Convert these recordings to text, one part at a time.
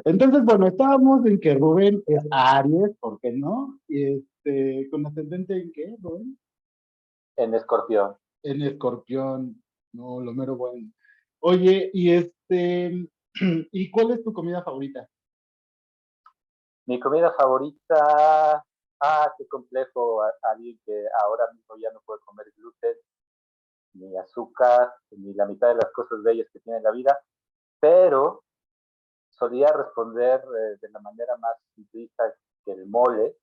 Entonces, bueno, estábamos en que Rubén es Aries, ¿por qué no? Y con ascendente en qué, Rubén? En Escorpión. En Escorpión, no, lo mero bueno. Oye, ¿y cuál es tu comida favorita? Mi comida favorita, qué complejo, alguien que ahora mismo ya no puede comer gluten, ni azúcar, ni la mitad de las cosas bellas que tiene la vida, pero solía responder de la manera más simplista que el mole.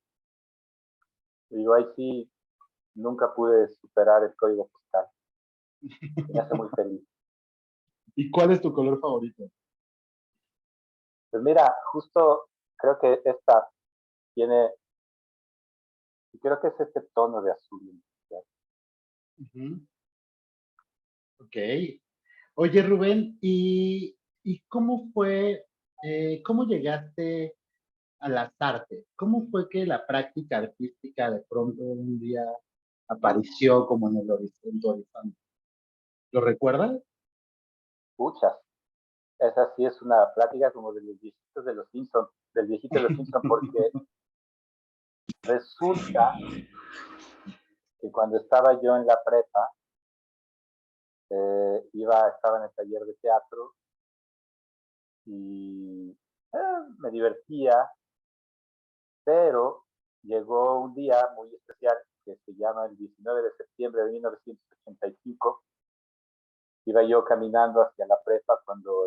Digo, ahí sí, nunca pude superar el código postal. Me hace muy feliz. ¿Y cuál es tu color favorito? Pues mira, justo creo que esta tiene, creo que es este tono de azul. Ujú. Ok. Oye, Rubén, ¿y cómo fue, cómo llegaste a las artes? ¿Cómo fue que la práctica artística de pronto un día apareció como en el horizonte? ¿Lo recuerdas? Muchas. Esa sí es una plática como de los viejitos de los Simpsons, del viejito de los Simpsons, porque resulta que cuando estaba yo en la prepa, estaba en el taller de teatro y me divertía, pero llegó un día muy especial que se llama el 19 de septiembre de 1985. Iba yo caminando hacia la prepa cuando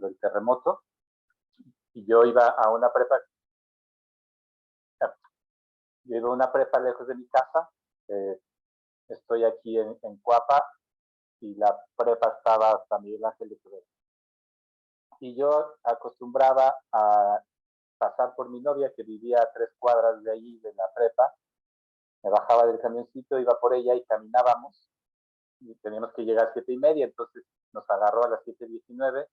el terremoto, y yo iba a una prepa, yo iba a una prepa lejos de mi casa. eh, Estoy aquí en Cuapa y la prepa estaba hasta Miguel Ángel de Quevedo. Y yo acostumbraba a pasar por mi novia que vivía a 3 cuadras de allí, de la prepa. Me bajaba del camioncito, iba por ella y caminábamos. Y teníamos que llegar a 7:30, entonces nos agarró a las 7:19.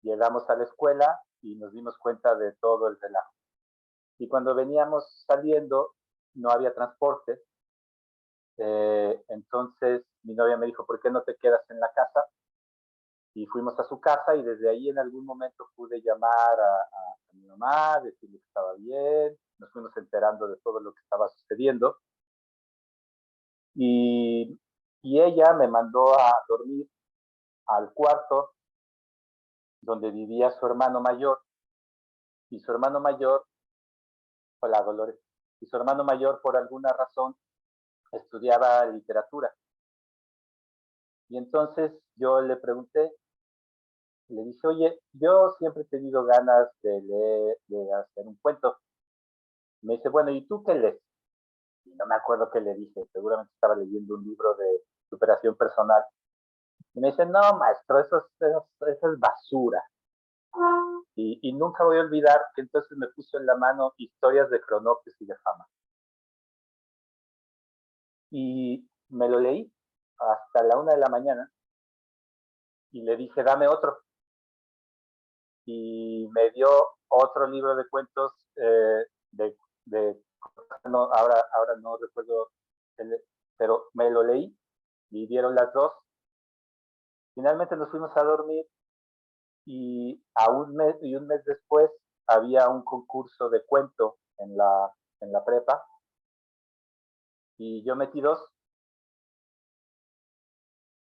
Llegamos a la escuela y nos dimos cuenta de todo el relajo. Y cuando veníamos saliendo, no había transporte. Entonces mi novia me dijo, ¿por qué no te quedas en la casa? Y fuimos a su casa y desde ahí en algún momento pude llamar a mi mamá, decirle que estaba bien, nos fuimos enterando de todo lo que estaba sucediendo y, y ella me mandó a dormir al cuarto donde vivía su hermano mayor, y su hermano mayor, hola Dolores, y su hermano mayor por alguna razón estudiaba literatura. Y entonces yo le pregunté, le dije, oye, yo siempre he tenido ganas de leer, de hacer un cuento. Me dice, bueno, ¿y tú qué lees? Y no me acuerdo qué le dije, seguramente estaba leyendo un libro de superación personal. Y me dice, no, maestro, eso es basura. Y nunca voy a olvidar que entonces me puso en la mano Historias de Cronopios y de Fama. Y me lo leí hasta la 1 de la mañana y le dije, dame otro. Y me dio otro libro de cuentos de no, ahora no recuerdo, pero me lo leí y dieron las dos. Finalmente nos fuimos a dormir y un mes después había un concurso de cuento en la prepa y yo metí dos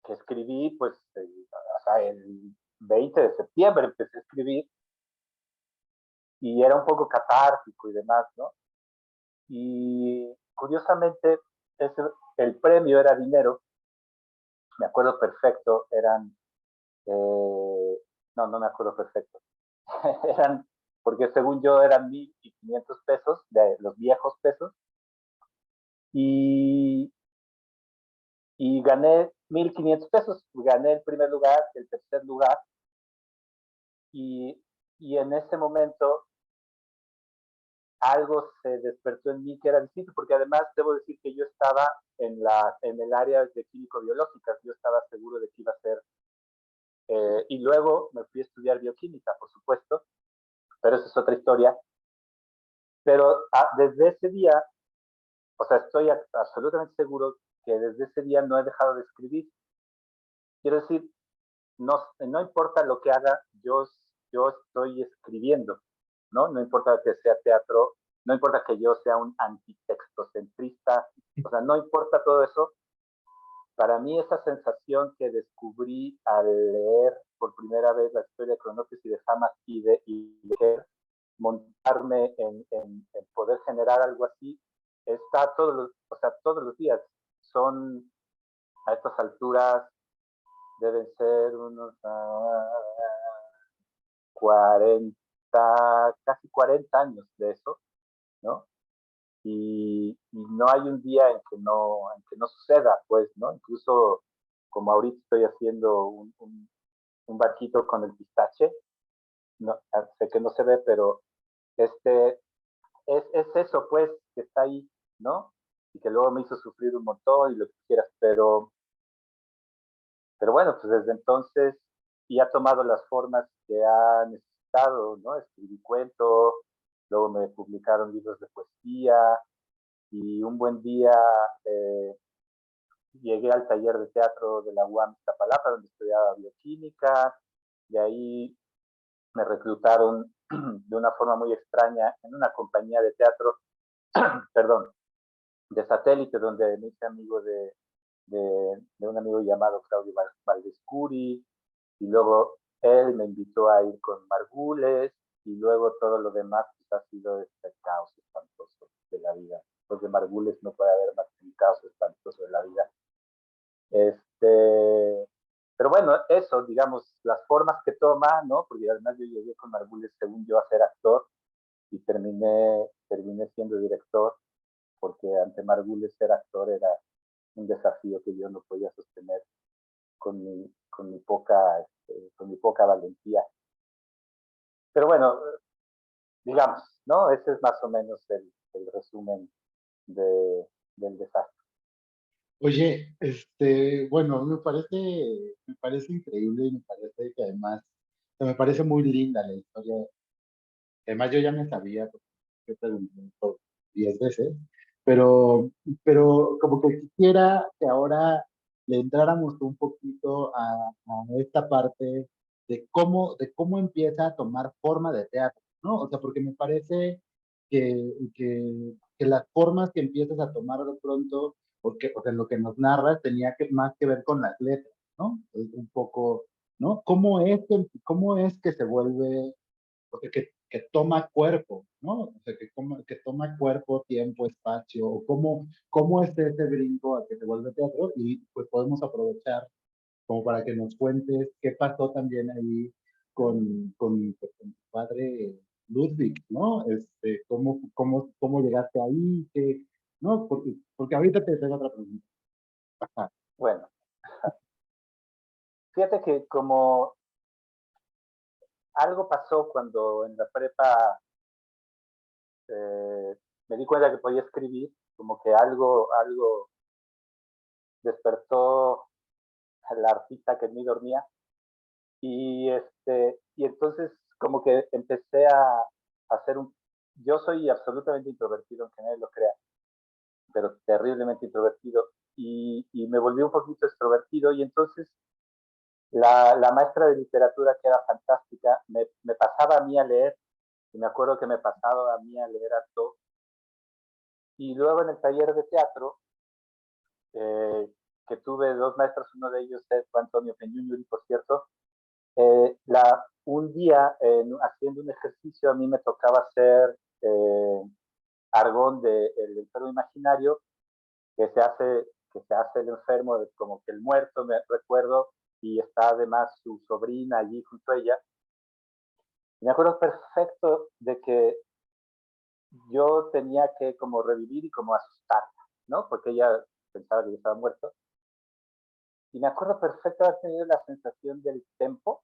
que escribí, pues, o sea, el 20 de septiembre empecé a escribir y era un poco catártico y demás, ¿no? Y curiosamente, ese, el premio era dinero, me acuerdo perfecto, no me acuerdo perfecto, eran, porque según yo eran 1,500 pesos, de los viejos pesos, y, y gané 1,500 pesos, gané el primer lugar, el tercer lugar, y, y en ese momento algo se despertó en mí que era distinto, porque además debo decir que yo estaba en el área de químico-biológicas, yo estaba seguro de que iba a ser, y luego me fui a estudiar bioquímica, por supuesto, pero esa es otra historia. Pero desde ese día, o sea, estoy absolutamente seguro que desde ese día no he dejado de escribir. Quiero decir, no importa lo que haga, yo estoy escribiendo, ¿no? No importa que sea teatro, no importa que yo sea un antitextocentrista, o sea, no importa todo eso. Para mí esa sensación que descubrí al leer por primera vez la historia de Cronopios y de Fama y de montarme en poder generar algo así, está todos los días. Son, a estas alturas, deben ser unos 40, casi 40 años de eso, ¿no? Y no hay un día en que no suceda, pues, ¿no? Incluso como ahorita estoy haciendo un barquito con el pistache, no, sé que no se ve, pero este, es eso, pues, que está ahí, ¿no? Y que luego me hizo sufrir un montón y lo que quieras, pero bueno, pues desde entonces y ha tomado las formas que ha necesitado, ¿no? Escribí cuentos, luego me publicaron libros de poesía y un buen día eh, llegué al taller de teatro de la UAM Iztapalapa, donde estudiaba bioquímica, de ahí me reclutaron de una forma muy extraña en una compañía de teatro, perdón, de satélite, donde me hice amigo de un amigo llamado Claudio Valdescuri, y luego él me invitó a ir con Margules, y luego todo lo demás pues, ha sido este caos espantoso de la vida. Pues de Margules no puede haber más que un caos espantoso de la vida. Pero bueno, eso, digamos, las formas que toma, ¿no? Porque además yo llegué con Margules, según yo, a ser actor, y terminé siendo director, porque ante Margules ser actor era un desafío que yo no podía sostener con mi poca valentía. Pero bueno, digamos, ¿no? Ese es más o menos el resumen del desastre. Oye, bueno, me parece increíble y me parece que además, o sea, me parece muy linda la historia. Además, yo ya me sabía, porque yo pregunté por 10 veces, pero, pero como que quisiera que ahora le entráramos un poquito a esta parte de cómo empieza a tomar forma de teatro, ¿no? O sea, porque me parece que las formas que empiezas a tomar de pronto, porque, o sea, lo que nos narras tenía que, más que ver con las letras, ¿no? Es un poco, ¿no? Cómo es que se vuelve o sea, que toma cuerpo, ¿no? O sea, que toma cuerpo, tiempo, espacio, o cómo es ese brinco a que se vuelve teatro y pues podemos aprovechar como para que nos cuentes qué pasó también ahí pues, con tu padre Ludwig, ¿no? Cómo llegaste ahí, ¿no? Porque ahorita te tengo otra pregunta. Ajá. Bueno, fíjate que como algo pasó cuando en la prepa eh, me di cuenta que podía escribir, como que algo despertó a la artista que en mí dormía y entonces como que empecé a hacer yo soy absolutamente introvertido, aunque nadie lo crea, pero terriblemente introvertido y me volví un poquito extrovertido y entonces la maestra de literatura que era fantástica me pasaba a mí a leer y me acuerdo que me pasaba a mí a leer harto y luego en el taller de teatro eh, que tuve dos maestros, uno de ellos fue Antonio Peñuñuri, por cierto, un día haciendo un ejercicio a mí me tocaba hacer Argón de El enfermo imaginario, que se hace el enfermo, como que el muerto, me recuerdo, y está además su sobrina allí junto a ella. Y me acuerdo perfecto de que yo tenía que como revivir y como asustarla, ¿no? Porque ella pensaba que yo estaba muerto. Y me acuerdo perfecto de haber tenido la sensación del tempo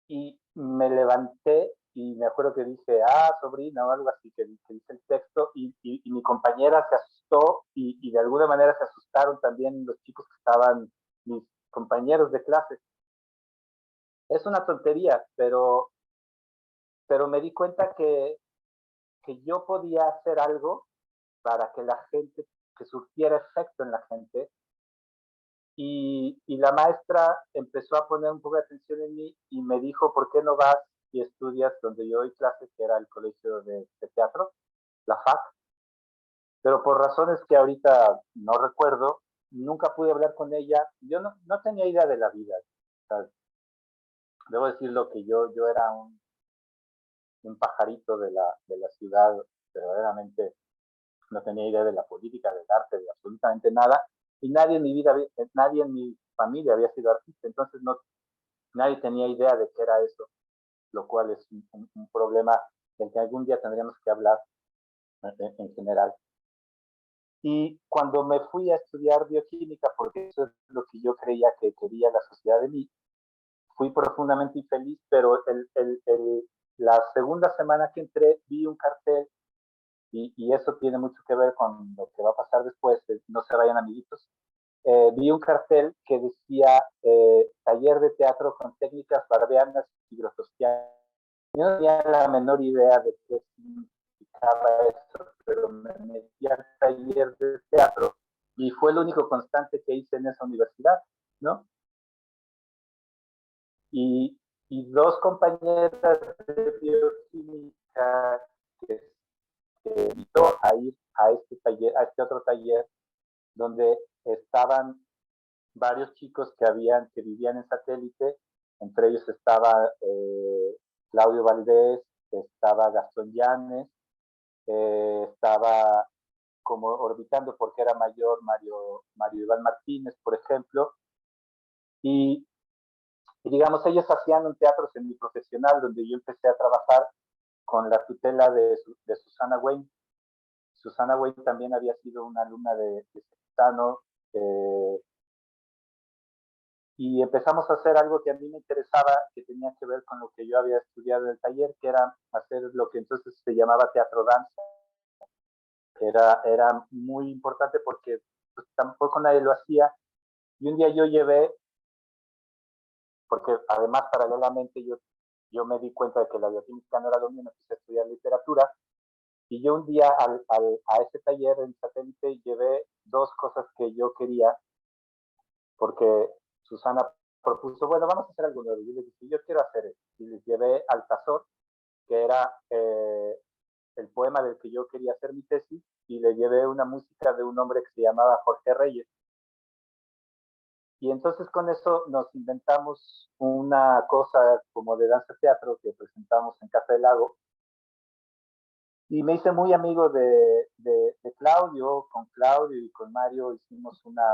y me levanté y me acuerdo que dije, sobrina o algo así, que dice el texto y mi compañera se asustó y de alguna manera se asustaron también los chicos que estaban, mis compañeros de clase. Es una tontería, pero me di cuenta que yo podía hacer algo para que la gente, que surtiera efecto en la gente Y la maestra empezó a poner un poco de atención en mí y me dijo, ¿por qué no vas y estudias donde yo doy clases, que era el colegio de teatro, la FAC? Pero por razones que ahorita no recuerdo, nunca pude hablar con ella. Yo no tenía idea de la vida. O sea, debo decirlo que yo era un pajarito de la ciudad, verdaderamente no tenía idea de la política, del arte, de absolutamente nada. Y nadie en mi vida, nadie en mi familia había sido artista, entonces nadie tenía idea de qué era eso, lo cual es un problema del que algún día tendríamos que hablar en general. Y cuando me fui a estudiar bioquímica, porque eso es lo que yo creía que quería la sociedad de mí, fui profundamente infeliz, pero la segunda semana que entré vi un cartel, y eso tiene mucho que ver con lo que va a pasar después, no se vayan amiguitos. Vi un cartel que decía taller de teatro con técnicas barbianas y grotostianas. Yo no tenía la menor idea de qué significaba eso, pero me metí al taller de teatro y fue el único constante que hice en esa universidad, ¿no? Y, y dos compañeras de bioquímica que invitó a ir a este taller, a este otro taller, donde estaban varios chicos que vivían en satélite, entre ellos estaba Claudio Valdés, estaba Gastón Llanes, estaba como orbitando porque era mayor Mario Iván Martínez, por ejemplo, y, y digamos, ellos hacían un teatro semiprofesional donde yo empecé a trabajar con la tutela de Susana Wayne. Susana Wayne también había sido una alumna de Sextano, y empezamos a hacer algo que a mí me interesaba, que tenía que ver con lo que yo había estudiado en el taller, que era hacer lo que entonces se llamaba teatro danza. Era muy importante porque pues, tampoco nadie lo hacía. Y un día yo llevé, porque además paralelamente yo me di cuenta de que la bioquímica no era lo mío, me empecé a estudiar literatura. Y yo un día a ese taller en satélite llevé dos cosas que yo quería, porque Susana propuso, bueno, vamos a hacer algo nuevo. Y yo les dije, yo quiero hacer esto. Y les llevé Altazor, que era el poema del que yo quería hacer mi tesis, y le llevé una música de un hombre que se llamaba Jorge Reyes. Y entonces con eso nos inventamos una cosa como de danza teatro que presentamos en Casa del Lago. Y me hice muy amigo de Claudio. Con Claudio y con Mario hicimos una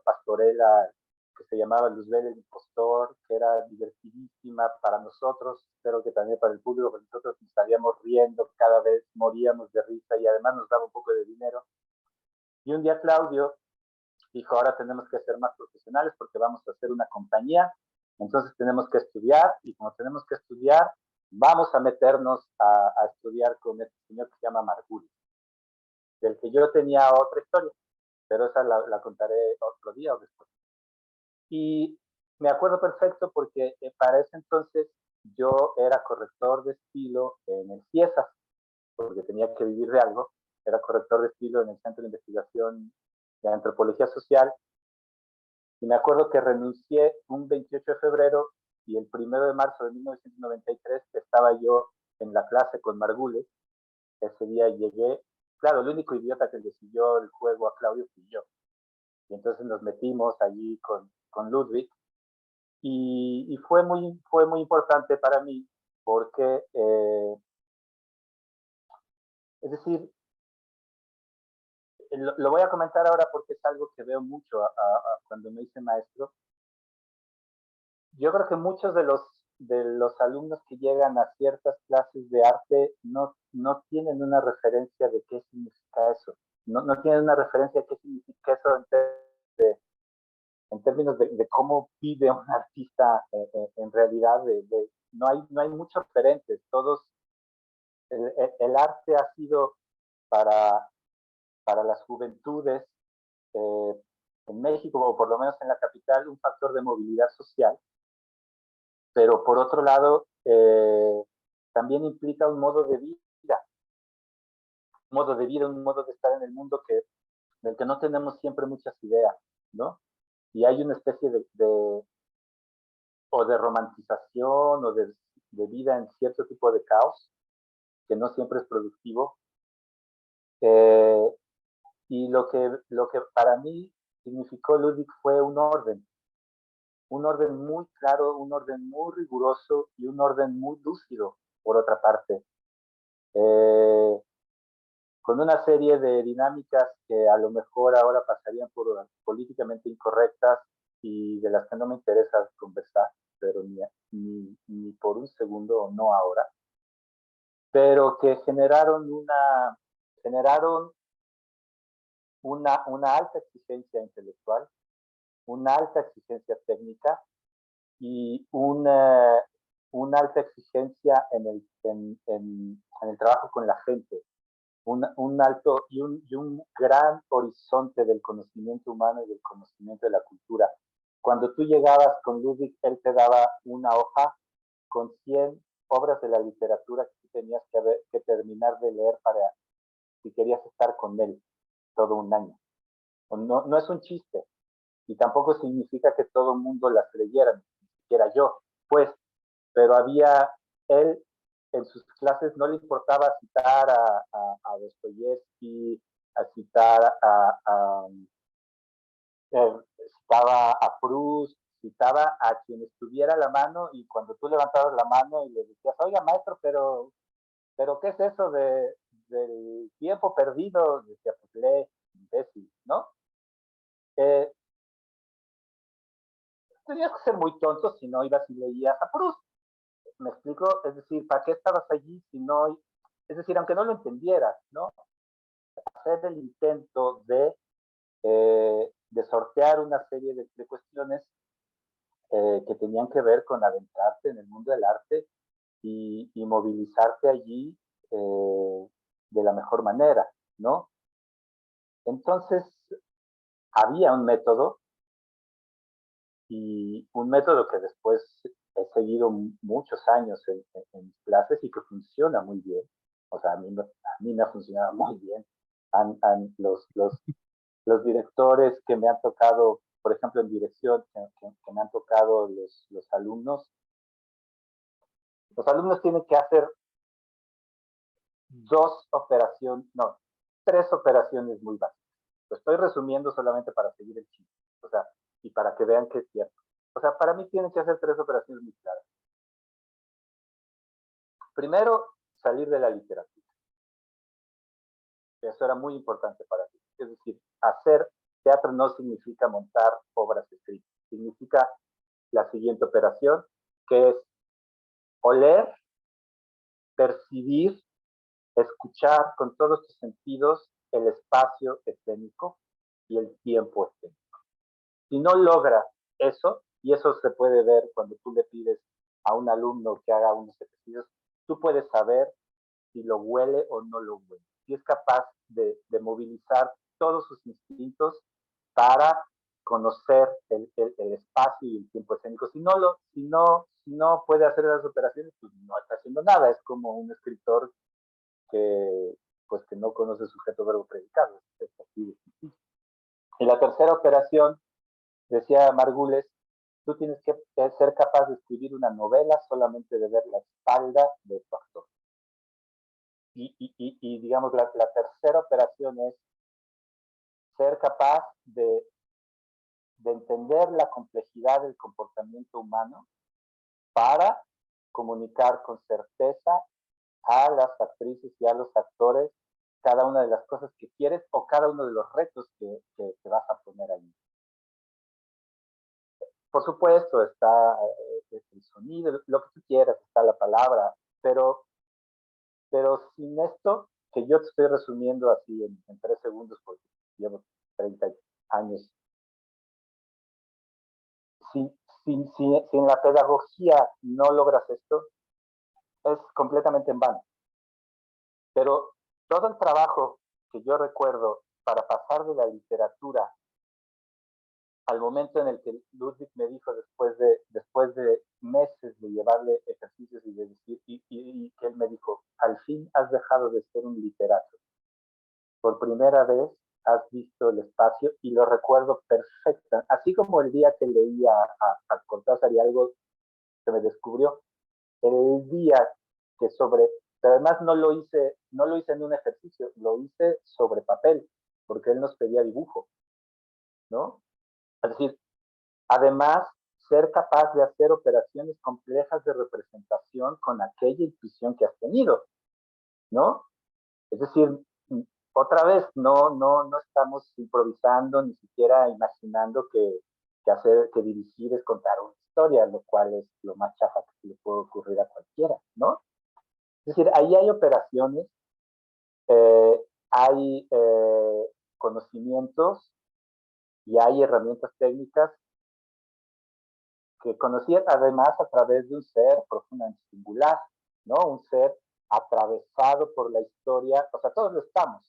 pastorela que se llamaba Luzbel el Impostor, que era divertidísima para nosotros, espero que también para el público, porque nosotros nos estaríamos riendo cada vez, moríamos de risa y además nos daba un poco de dinero. Y un día Claudio dijo, ahora tenemos que ser más profesionales porque vamos a hacer una compañía, entonces tenemos que estudiar, y como tenemos que estudiar, vamos a meternos a estudiar con este señor que se llama Margulis, del que yo tenía otra historia, pero esa la contaré otro día o después. Y me acuerdo perfecto porque para ese entonces yo era corrector de estilo en el CIESAS, porque tenía que vivir de algo. Era corrector de estilo en el Centro de Investigación de Antropología Social. Y me acuerdo que renuncié un 28 de febrero y el 1 de marzo de 1993 estaba yo en la clase con Margules. Ese día llegué. Claro, el único idiota que le siguió el juego a Claudio fui yo. Y entonces nos metimos allí con Ludwig. Y fue muy importante para mí porque, es decir, lo voy a comentar ahora porque es algo que veo mucho cuando me hice maestro. Yo creo que muchos de los alumnos que llegan a ciertas clases de arte no tienen una referencia de qué significa eso. No tienen una referencia de qué significa eso en términos de cómo vive un artista en realidad. No hay muchos referentes. El arte ha sido para las juventudes en México, o por lo menos en la capital, un factor de movilidad social, pero por otro lado, también implica un modo de vida, un modo de estar en el mundo del que no tenemos siempre muchas ideas, ¿no? y hay una especie o de romantización o de vida en cierto tipo de caos, que no siempre es productivo. Y lo que para mí significó Ludwig fue un orden muy claro, un orden muy riguroso y un orden muy lúcido, por otra parte. Con una serie de dinámicas que a lo mejor ahora pasarían por políticamente incorrectas y de las que no me interesa conversar, pero ni por un segundo, no ahora, pero que generaron una alta exigencia intelectual, una alta exigencia técnica y una alta exigencia en el trabajo con la gente, un alto y un gran horizonte del conocimiento humano y del conocimiento de la cultura. Cuando tú llegabas con Ludwig, él te daba una hoja con 100 obras de la literatura que tú tenías que terminar de leer para si querías estar con él todo un año. No, no es un chiste y tampoco significa que todo el mundo las leyera, ni siquiera yo, pues, pero él en sus clases no le importaba citar a Dostoyevsky, a citar eh, citaba a Proust, citaba a quien estuviera a la mano y cuando tú levantabas la mano y le decías, oiga maestro, pero ¿qué es eso del tiempo perdido? Decía, pues lee, imbécil, ¿no? Eh, Tenías que ser muy tonto si no ibas y leías a Proust. ¿Me explico? Es decir, ¿para qué estabas allí si no? Es decir, aunque no lo entendieras, ¿no? Hacer el intento de sortear una serie de cuestiones que tenían que ver con adentrarte en el mundo del arte y movilizarte allí de la mejor manera, ¿no? Entonces, había un método y un método que después he seguido muchos años en clases y que funciona muy bien. O sea, a mí me ha funcionado muy bien. Los directores que me han tocado, por ejemplo, en dirección, que me han tocado los alumnos tienen que hacer no, 3 operaciones muy básicas. Lo estoy resumiendo solamente para seguir el chiste, o sea, y para que vean que es cierto. O sea, para mí tienen que hacer 3 operaciones muy claras. Primero, salir de la literatura. Eso era muy importante para mí. Es decir, hacer teatro no significa montar obras escritas. Significa la siguiente operación, que es oler, percibir, escuchar con todos tus sentidos el espacio escénico y el tiempo escénico. Si no logra eso, y eso se puede ver cuando tú le pides a un alumno que haga unos ejercicios, tú puedes saber si lo huele o no lo huele. Si es capaz de movilizar todos sus instintos para conocer el espacio y el tiempo escénico. Si no puede hacer las operaciones, pues no está haciendo nada. Es como un escritor que, pues, que no conoce sujeto, verbo, predicado. Es así. Y la tercera operación, decía Margules, tú tienes que ser capaz de escribir una novela solamente de ver la espalda de tu actor. Y digamos, la tercera operación es ser capaz de entender la complejidad del comportamiento humano para comunicar con certeza a las actrices y a los actores cada una de las cosas que quieres o cada uno de los retos que vas a poner ahí. Por supuesto, está el sonido, lo que tú quieras, está la palabra, pero sin esto, que yo te estoy resumiendo así en 3 segundos porque llevo 30 años, si, si en la pedagogía no logras esto, es completamente en vano. Pero todo el trabajo que yo recuerdo para pasar de la literatura al momento en el que Ludwig me dijo después de meses de llevarle ejercicios y de decir, y que él me dijo, al fin has dejado de ser un literato. Por primera vez has visto el espacio y lo recuerdo perfecto. Así como el día que leía a Cortázar y algo se me descubrió, el día que sobre, pero además no lo hice en un ejercicio, lo hice sobre papel, porque él nos pedía dibujo, ¿no? Es decir, además, ser capaz de hacer operaciones complejas de representación con aquella intuición que has tenido, ¿no? Es decir, otra vez, no estamos improvisando, ni siquiera imaginando que dirigir es contar una historia, lo cual es lo más chafa que le puede ocurrir a cualquiera, ¿no? Es decir, ahí hay operaciones, hay conocimientos y hay herramientas técnicas que conocí además a través de un ser profundamente singular, ¿no? Un ser atravesado por la historia, o sea, todos lo estamos,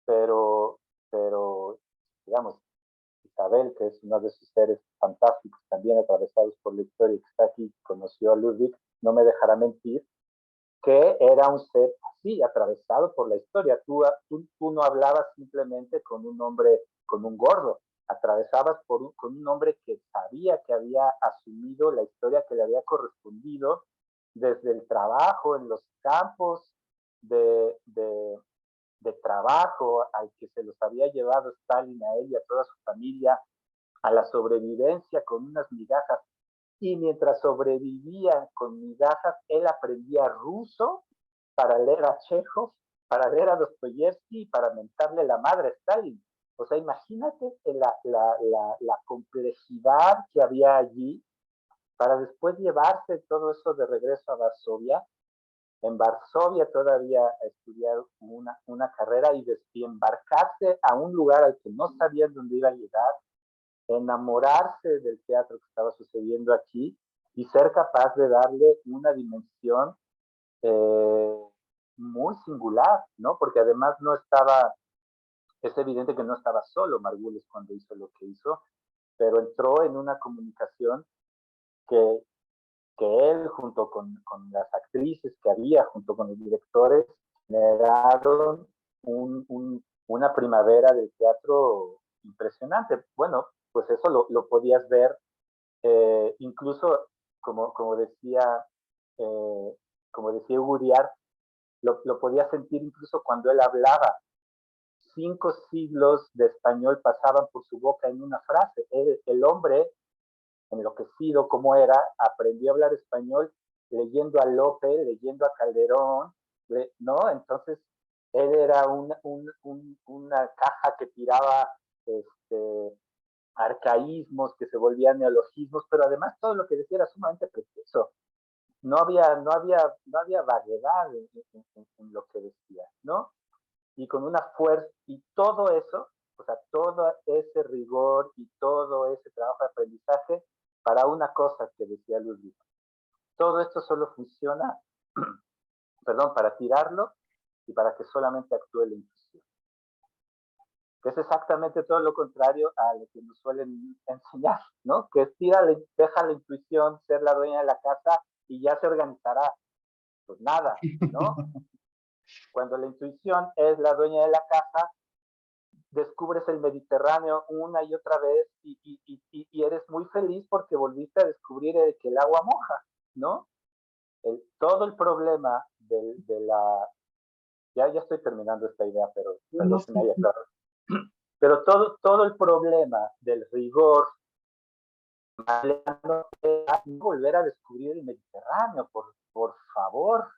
pero digamos, Isabel, que es uno de esos seres fantásticos también atravesados por la historia y que está aquí, conoció a Ludwig, no me dejará mentir, que era un ser así, atravesado por la historia. Tú no hablabas simplemente con un hombre, con un gordo, atravesabas con un hombre que sabía que había asumido la historia que le había correspondido desde el trabajo en los campos de trabajo al que se los había llevado Stalin a él y a toda su familia, a la sobrevivencia con unas migajas. Y mientras sobrevivía con migajas, él aprendía ruso para leer a Chekhov, para leer a Dostoyevsky y para mentarle la madre a Stalin. O sea, imagínate la complejidad que había allí para después llevarse todo eso de regreso a Varsovia. En Varsovia todavía estudiar una carrera y embarcarse a un lugar al que no sabía dónde iba a llegar, enamorarse del teatro que estaba sucediendo aquí y ser capaz de darle una dimensión muy singular, ¿no? Porque además no estaba, es evidente que no estaba solo Margules cuando hizo lo que hizo, pero entró en una comunicación que, que él, junto con las actrices que había, junto con los directores, generaron una primavera del teatro impresionante. Bueno, pues eso lo podías ver incluso, como decía, eh, como decía Uriart, lo podía sentir incluso cuando él hablaba. 5 siglos de español pasaban por su boca en una frase. El hombre, enloquecido como era, aprendió a hablar español leyendo a Lope, leyendo a Calderón, ¿no? Entonces, él era una caja que tiraba arcaísmos, que se volvían neologismos, pero además todo lo que decía era sumamente preciso. No había vaguedad en lo que decía, ¿no? Y con una fuerza, y todo eso, o sea, todo ese rigor y todo ese trabajo de aprendizaje para una cosa que decía Ludwig. Todo esto solo funciona, perdón, para tirarlo y para que solamente actúe la intuición. Que es exactamente todo lo contrario a lo que nos suelen enseñar, ¿no? Que deja la intuición ser la dueña de la casa y ya se organizará. Pues nada, ¿no? Cuando la intuición es la dueña de la casa, descubres el Mediterráneo una y otra vez y eres muy feliz porque volviste a descubrir que el agua moja, ¿no? Todo el problema de la... Ya estoy terminando esta idea, pero perdón si me haya claro. Pero todo el problema del rigor maleano es volver a descubrir el Mediterráneo, por favor,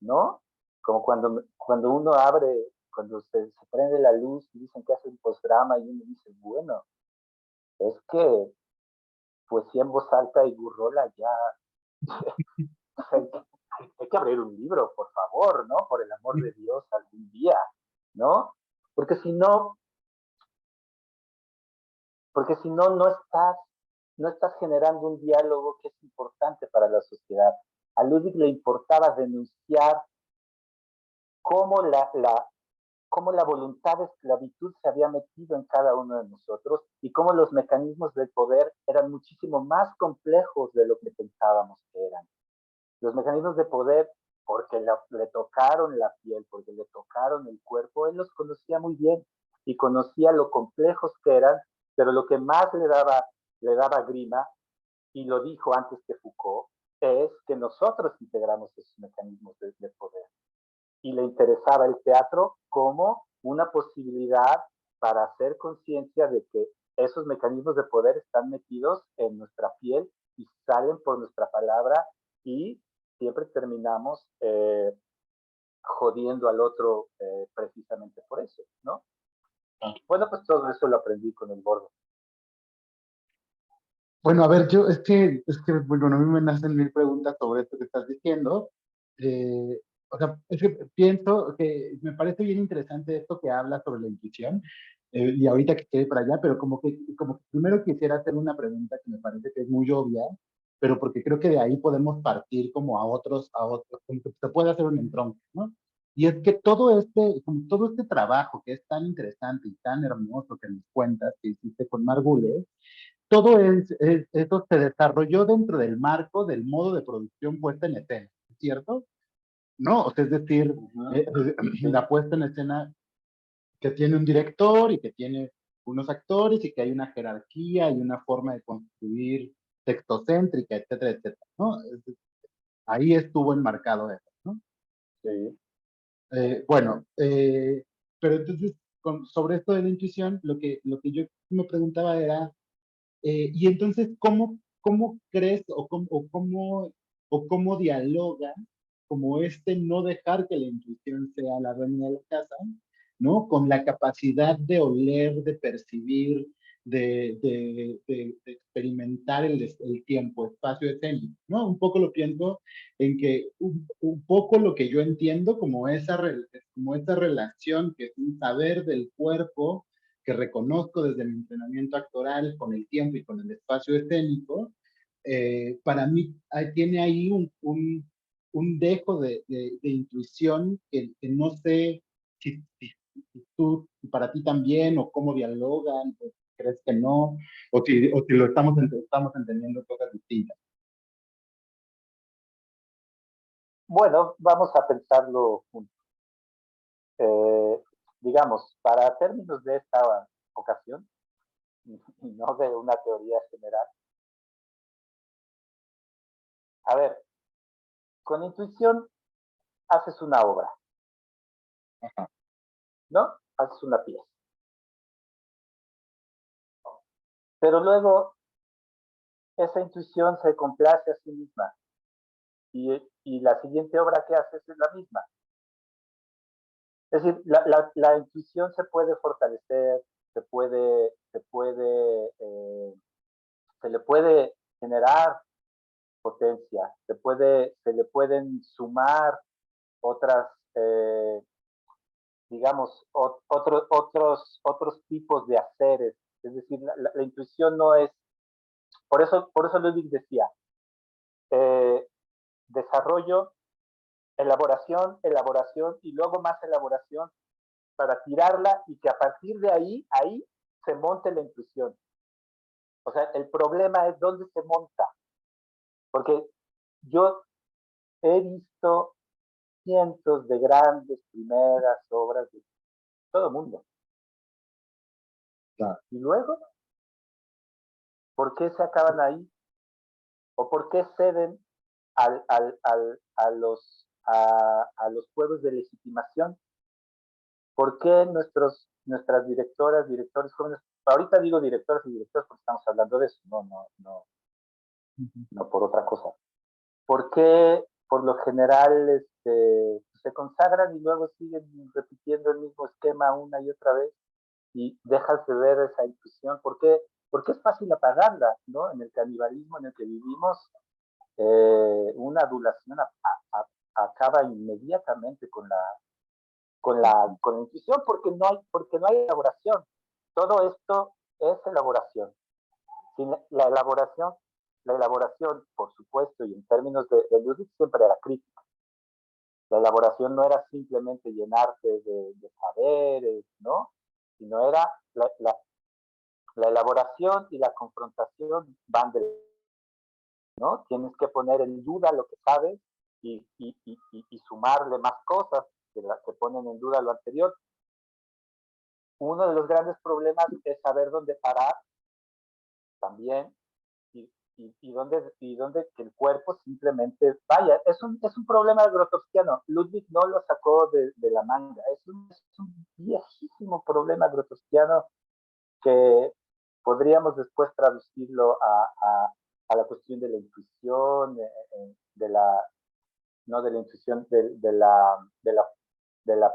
¿no? Como cuando uno abre, cuando se prende la luz y dicen que hace un postdrama y uno dice, bueno, es que poesía en voz alta y burrola ya, hay que abrir un libro, por favor, ¿no? Por el amor de Dios, algún día, ¿no? Porque si no, no estás generando un diálogo que es importante para la sociedad. A Ludwig le importaba denunciar cómo la voluntad de esclavitud se había metido en cada uno de nosotros y cómo los mecanismos del poder eran muchísimo más complejos de lo que pensábamos que eran. Los mecanismos de poder, porque le tocaron la piel, porque le tocaron el cuerpo, él los conocía muy bien. y conocía lo complejos que eran, pero lo que más le daba grima, y lo dijo antes que Foucault, es que nosotros integramos esos mecanismos de poder. Y le interesaba el teatro como una posibilidad para hacer conciencia de que esos mecanismos de poder están metidos en nuestra piel y salen por nuestra palabra y siempre terminamos jodiendo al otro precisamente por eso, ¿no? Bueno, pues todo eso lo aprendí con el gordo. Bueno, a ver, bueno, a mí me nacen mil preguntas sobre esto que estás diciendo. O sea, es que pienso que me parece bien interesante esto que habla sobre la intuición, y ahorita que quede para allá, pero como que primero quisiera hacer una pregunta que me parece que es muy obvia, pero porque creo que de ahí podemos partir como como que se puede hacer un entronque, ¿no? Y es que como todo este trabajo que es tan interesante y tan hermoso que nos cuentas, que hiciste con Margules, eso se desarrolló dentro del marco del modo de producción puesta en escena, ¿cierto? ¿No? O sea, es decir, Sí, la puesta en escena que tiene un director y que tiene unos actores y que hay una jerarquía y una forma de construir textocéntrica, etcétera, etcétera, ¿no? Ahí estuvo enmarcado eso, ¿no? sí. Bueno, pero entonces, sobre esto de la intuición, lo que yo me preguntaba era, y entonces, ¿cómo crees o cómo dialoga como no dejar que la intuición sea la reina de la casa, ¿no? Con la capacidad de oler, de percibir, de experimentar el tiempo, espacio escénico, ¿no? Un poco lo pienso en que un poco lo que yo entiendo como esa relación que es un saber del cuerpo que reconozco desde mi entrenamiento actoral con el tiempo y con el espacio escénico, para mí tiene ahí un dejo de intuición que no sé si tú, para ti también, o cómo dialogan, o crees que no, o si lo estamos entendiendo cosas distintas. Bueno, vamos a pensarlo juntos. Eh, digamos, para términos de esta ocasión, y no de una teoría general, a ver, con intuición haces una obra, ¿no? Haces una pieza. Pero luego esa intuición se complace a sí misma y la siguiente obra que haces es la misma. Es decir, la intuición se puede fortalecer, se le puede generar potencia, se le pueden sumar otras, digamos, otros tipos de haceres. Es decir, la intuición no es, por eso Ludwig decía, eh, desarrollo, elaboración y luego más elaboración para tirarla y que a partir de ahí se monte la intuición. O sea, el problema es dónde se monta, porque yo he visto cientos de grandes primeras obras de todo el mundo. Claro. Y luego, ¿por qué se acaban ahí? ¿O por qué ceden a los juegos de legitimación? ¿Por qué nuestras directoras, directores jóvenes, ahorita digo directoras y directores porque estamos hablando de eso, no por otra cosa? ¿Por qué por lo general se consagran y luego siguen repitiendo el mismo esquema una y otra vez y dejas de ver esa intuición? Porque es fácil apagarla, ¿no? En el canibalismo en el que vivimos, una adulación acaba inmediatamente con la intuición porque no hay elaboración. Todo esto es elaboración. Sin la elaboración, por supuesto, y en términos de Ludwig siempre era crítica. La elaboración no era simplemente llenarte de saberes, ¿no? Sino era la elaboración y la confrontación van de, ¿no? Tienes que poner en duda lo que sabes y sumarle más cosas que ponen en duda lo anterior. uno de los grandes problemas es saber dónde parar también y dónde que el cuerpo simplemente vaya. Es un problema grotowskiano. Ludwig no lo sacó de la manga. Es un viejísimo problema grotowskiano que podríamos después traducirlo a la cuestión de la intuición, de la, no de la intuición, de la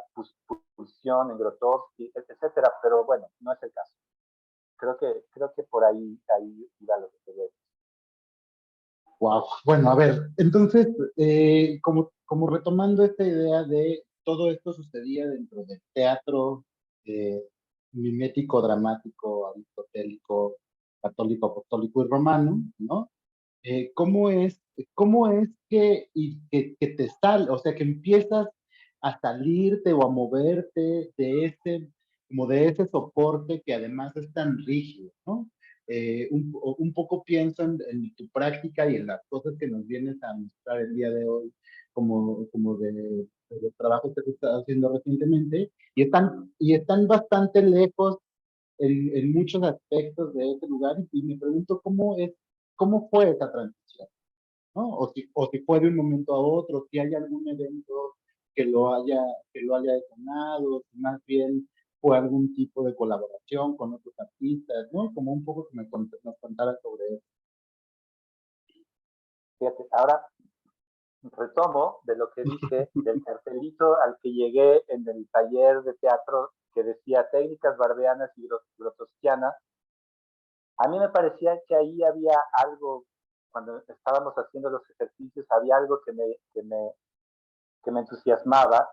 pulsión en Grotowski, etcétera, pero bueno, no es el caso. Creo que por ahí iba lo que quería decir. Wow. Bueno, a ver, entonces, como retomando esta idea de todo esto sucedía dentro del teatro eh, mimético, dramático, aristotélico, católico, apostólico y romano, ¿no? ¿Cómo cómo es que te sale, o sea, que empiezas a salirte o a moverte de como de ese soporte que además es tan rígido, ¿no? Un poco pienso en tu práctica y en las cosas que nos vienes a mostrar el día de hoy, como de los trabajos que estás haciendo recientemente, y están bastante lejos en muchos aspectos de ese lugar, y me pregunto cómo fue esa transición, ¿no? O si fue de un momento a otro, si hay algún evento que que lo haya detonado, si más bien fue algún tipo de colaboración con otros artistas, ¿no? Como un poco que nos contara sobre eso. Fíjate, ahora retomo de lo que dije del cartelito al que llegué en el taller de teatro que decía técnicas barbeanas y grotowskianas. A mí me parecía que ahí había algo, cuando estábamos haciendo los ejercicios, había algo que me entusiasmaba.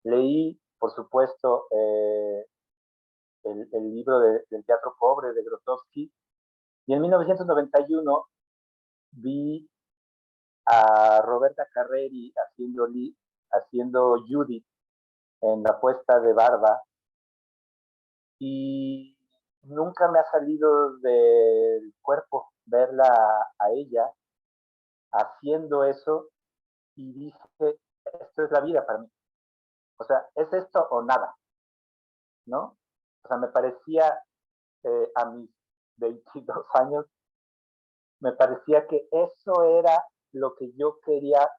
Leí, por supuesto, el libro del teatro pobre de Grotowski, y en 1991 vi a Roberta Carreri haciendo Judith en la puesta de Barba, y nunca me ha salido del cuerpo verla a ella haciendo eso, y dije, esto es la vida para mí. O sea, es esto o nada, ¿no? O sea, me parecía a mis 22 años, me parecía que eso era lo que yo quería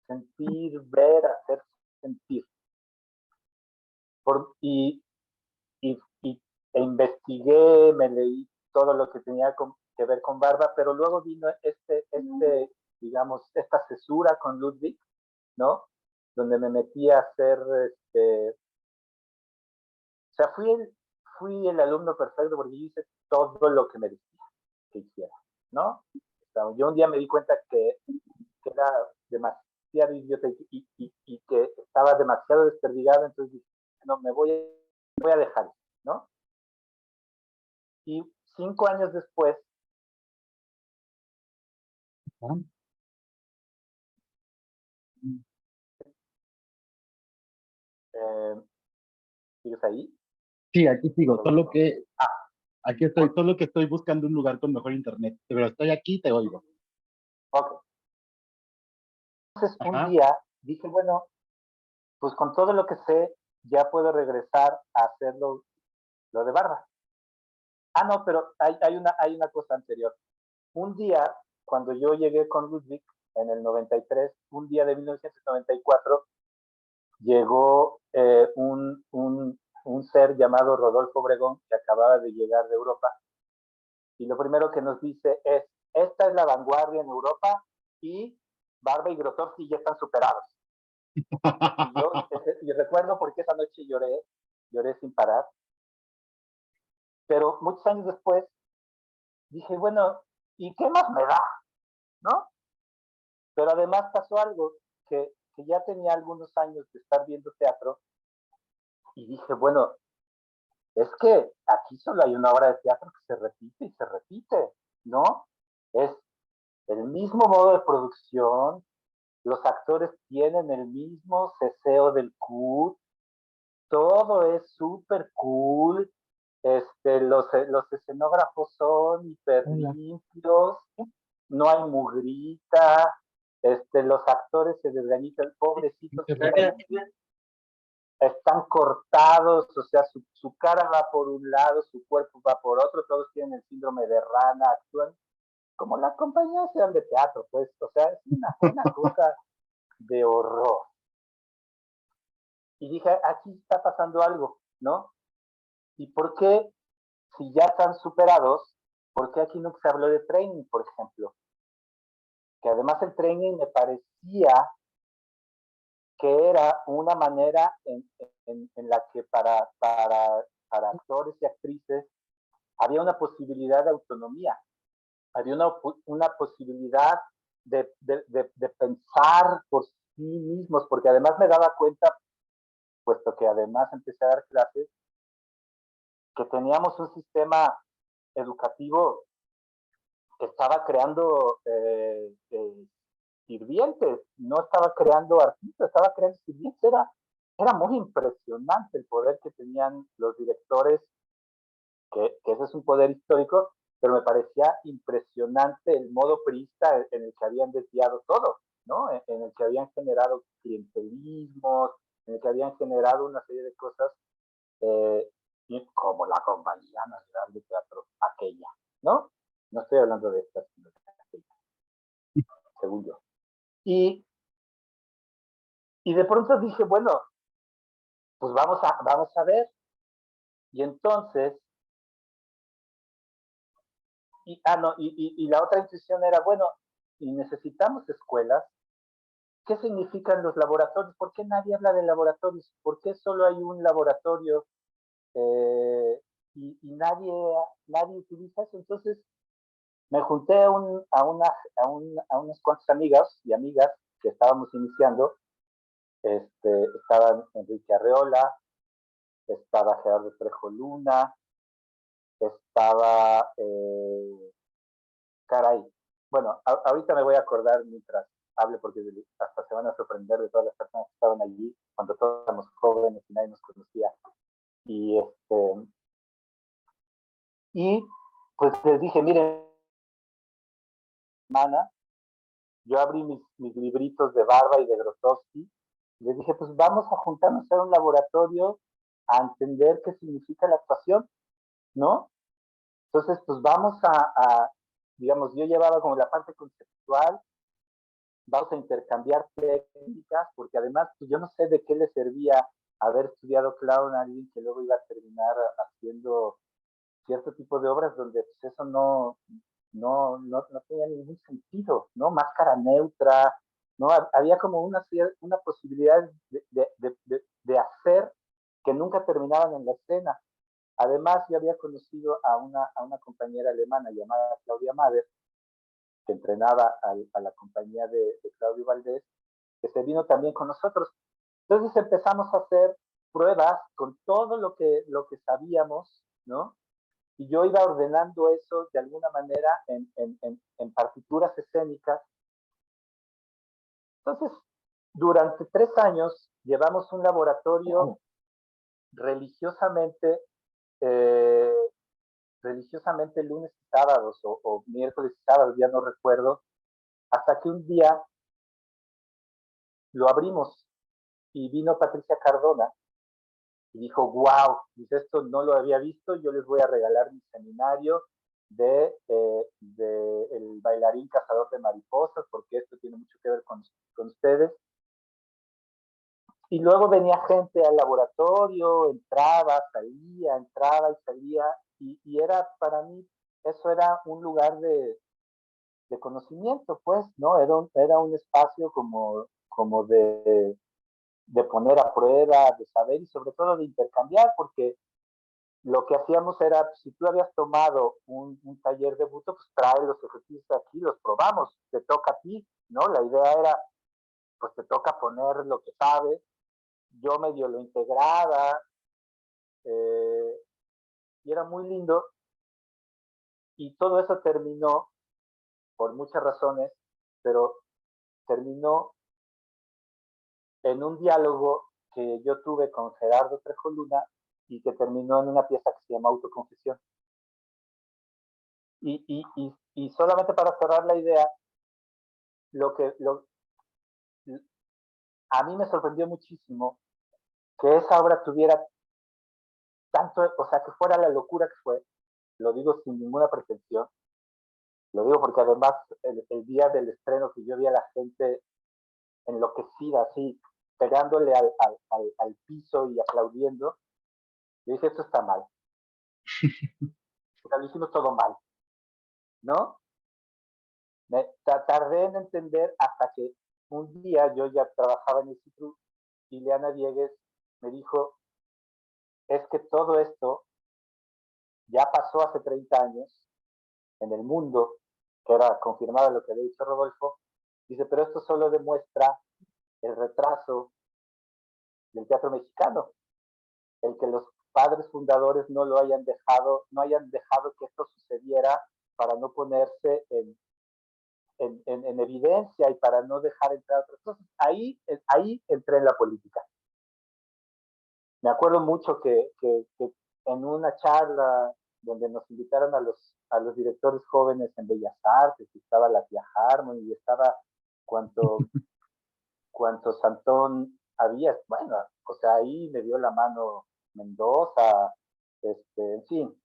sentir, ver, hacer sentir. Por, e investigué, me leí todo lo que tenía que ver con Barba, pero luego vino digamos, esta cesura con Ludwig, ¿no? Donde me metí a hacer, o sea, fui el alumno perfecto porque yo hice todo lo que me decía que hiciera, ¿no? O sea, yo un día me di cuenta que era demasiado idiota y que estaba demasiado desperdigado, entonces dije, no, voy a dejar, ¿no? Y 5 años después, ¿No? eh, ¿sigues ahí? Sí, aquí sigo, solo que Ah, aquí estoy, bueno, solo que estoy buscando un lugar con mejor internet, pero estoy aquí, te oigo. ok. Entonces, un Ajá. día dije, bueno, pues con todo lo que sé, ya puedo regresar a hacerlo lo de Barba. Ah, no, pero hay una cosa anterior. Un día, cuando yo llegué con Ludwig en el 93, un día de 1994, llegó un ser llamado Rodolfo Obregón, que acababa de llegar de Europa, y lo primero que nos dice es, esta es la vanguardia en Europa y Barba y Grotowski ya están superados. Y yo recuerdo porque esa noche lloré sin parar, pero muchos años después dije, bueno, ¿y qué más me da? ¿No? Pero además pasó algo que ya tenía algunos años de estar viendo teatro, y dije, bueno, es que aquí solo hay una obra de teatro que se repite y se repite, ¿no? Es el mismo modo de producción, los actores tienen el mismo ceseo del CUT, todo es súper cool, los escenógrafos son hiper Hola. limpios, no hay mugrita, los actores se desganitan, pobrecitos, están cortados, o sea, su cara va por un lado, su cuerpo va por otro, todos tienen el síndrome de rana, actúan como la compañía nacional de teatro, pues, o sea, es una cosa de horror. Y dije, aquí está pasando algo, ¿no? ¿Y por qué, si ya están superados, por qué aquí no se habló de training, por ejemplo? Que además el training me parecía que era una manera en la que para actores y actrices había una posibilidad de autonomía, había una posibilidad de pensar por sí mismos, porque además me daba cuenta, puesto que además empecé a dar clases, que teníamos un sistema educativo que estaba creando sirvientes, no estaba creando artistas, estaba creando sirvientes. Era muy impresionante el poder que tenían los directores, que ese es un poder histórico, pero me parecía impresionante el modo priista en el que habían desviado todo, ¿no? En el que habían generado clientelismos, en el que habían generado una serie de cosas, eh, como la Compañía Nacional de Teatro, aquella, ¿no? No estoy hablando de esta, sino de aquella, según yo. Y de pronto dije, bueno, pues vamos a ver. Y entonces, y la otra intuición era, bueno, y necesitamos escuelas. ¿Qué significan los laboratorios? ¿Por qué nadie habla de laboratorios? ¿Por qué solo hay un laboratorio y nadie utiliza eso? Entonces me junté a unas cuantas amigas y amigas que estábamos iniciando. Estaban Enrique Arreola, estaba Gerardo Trejo Luna, estaba, caray, bueno, ahorita me voy a acordar mientras hable, porque hasta se van a sorprender de todas las personas que estaban allí cuando todos éramos jóvenes y nadie nos conocía. Y, y pues les dije, miren, hermana, yo abrí mis libritos de Barba y de Grotowski, y les dije, pues vamos a juntarnos a un laboratorio a entender qué significa la actuación, ¿no? Entonces, pues vamos digamos, yo llevaba como la parte conceptual, vamos a intercambiar técnicas, porque además pues yo no sé de qué le servía haber estudiado clown a alguien que luego iba a terminar haciendo cierto tipo de obras donde pues eso no tenía ningún sentido, ¿no? Máscara neutra, ¿no? Había como una posibilidad de hacer que nunca terminaban en la escena. Además, yo había conocido a una compañera alemana llamada Claudia Mader, que entrenaba a la compañía de Claudio Valdés, que se vino también con nosotros. Entonces empezamos a hacer pruebas con todo lo que sabíamos, ¿no? Y yo iba ordenando eso de alguna manera en partituras escénicas. Entonces, durante 3 años llevamos un laboratorio religiosamente, eh, religiosamente lunes y sábados, o miércoles y sábados, ya no recuerdo, hasta que un día lo abrimos y vino Patricia Cardona y dijo, wow, dice, esto no lo había visto, yo les voy a regalar mi seminario de el bailarín cazador de mariposas, porque esto tiene mucho que ver con ustedes. Y luego venía gente al laboratorio, entraba y salía, y era para mí, eso era un lugar de conocimiento, pues, ¿no? Era un espacio como de poner a prueba, de saber y sobre todo de intercambiar, porque lo que hacíamos era, si tú habías tomado un taller de buto, pues trae los ejercicios aquí, los probamos, te toca a ti, ¿no? La idea era, pues te toca poner lo que sabes, yo medio lo integraba, eh, y era muy lindo, y todo eso terminó por muchas razones, pero terminó en un diálogo que yo tuve con Gerardo Trejo Luna y que terminó en una pieza que se llama Autoconfesión. Y solamente para cerrar la idea, lo que a mí me sorprendió muchísimo que esa obra tuviera tanto, o sea, que fuera la locura que fue, lo digo sin ninguna pretensión, lo digo porque además el día del estreno que yo vi a la gente enloquecida, así, pegándole al piso y aplaudiendo, yo dije, esto está mal. O sea, lo hicimos todo mal, ¿no? Tardé en entender hasta que un día yo ya trabajaba en el CITRU y Leana Diegues me dijo, es que todo esto ya pasó hace 30 años en el mundo, que era confirmado lo que había dicho Rodolfo, dice, pero esto solo demuestra el retraso del teatro mexicano, el que los padres fundadores no lo hayan dejado, no hayan dejado que esto sucediera para no ponerse en evidencia y para no dejar entrar otras cosas. Ahí entré en la política. Me acuerdo mucho que en una charla donde nos invitaron a los directores jóvenes en Bellas Artes, estaba la tía Harmon y estaba cuanto, cuanto Santón había, bueno, o sea, ahí me dio la mano Mendoza, en fin.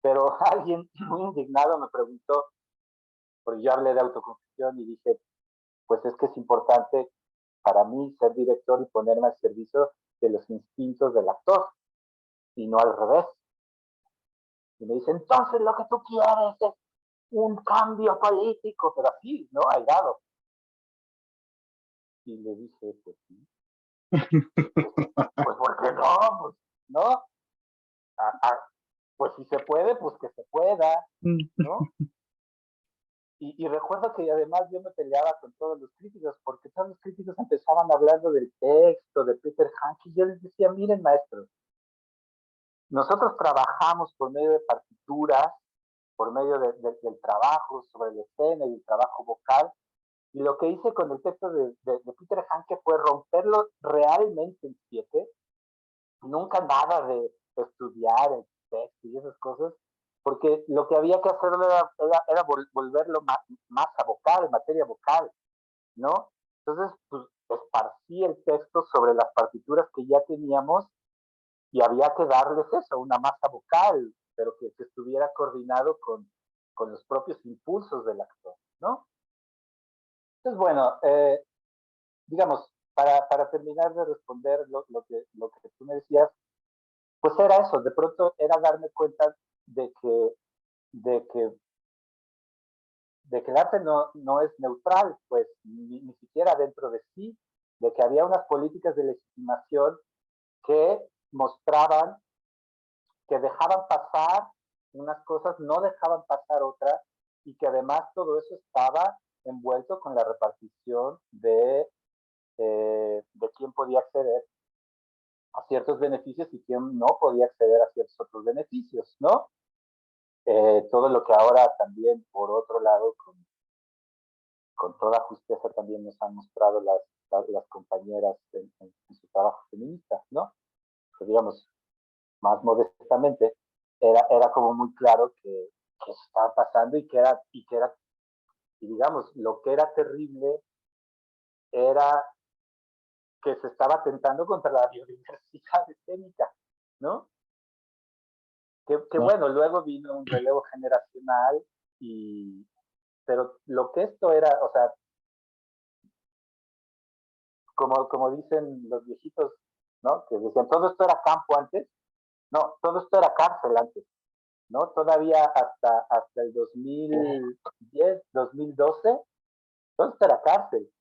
Pero alguien muy indignado me preguntó, porque yo hablé de autoconstrucción y dije, pues es que es importante para mí ser director y ponerme al servicio de los instintos del actor y no al revés. Y me dice, entonces lo que tú quieres es un cambio político, pero así, ¿no? Airado. Y le dije, pues sí. Pues ¿por qué no? Pues, ¿no? Pues si se puede, pues que se pueda, ¿no? Y recuerdo que además yo me peleaba con todos los críticos, porque todos los críticos empezaban hablando del texto, de Peter Hanke, y yo les decía, miren maestros, nosotros trabajamos por medio de partituras, por medio del trabajo sobre la escena y el trabajo vocal, y lo que hice con el texto de Peter Hanke fue romperlo realmente en 7, nunca nada de estudiar el texto y esas cosas, porque lo que había que hacer era volverlo más a vocal, materia vocal, ¿no? Entonces, pues, esparcí el texto sobre las partituras que ya teníamos y había que darles eso, una masa vocal, pero que estuviera coordinado con los propios impulsos del actor, ¿no? Entonces, bueno, digamos, para terminar de responder lo que tú me decías, pues era eso, de pronto era darme cuenta de que, de que, de que el arte no es neutral, pues ni siquiera dentro de sí, de que había unas políticas de legitimación que mostraban que dejaban pasar unas cosas, no dejaban pasar otras, y que además todo eso estaba envuelto con la repartición de quién podía acceder a ciertos beneficios y quién no podía acceder a ciertos otros beneficios, ¿no? Todo lo que ahora también, por otro lado, con toda justeza también nos han mostrado las compañeras en su trabajo feminista, ¿no? Pues digamos, más modestamente, era como muy claro que eso estaba pasando y digamos, lo que era terrible era que se estaba atentando contra la biodiversidad escénica, ¿no? Que No, bueno, luego vino un relevo generacional, pero lo que esto era, o sea, como dicen los viejitos, ¿no? Que decían, todo esto era campo antes, no, todo esto era cárcel antes, ¿no? Todavía hasta el 2010, 2012, todo esto era cárcel.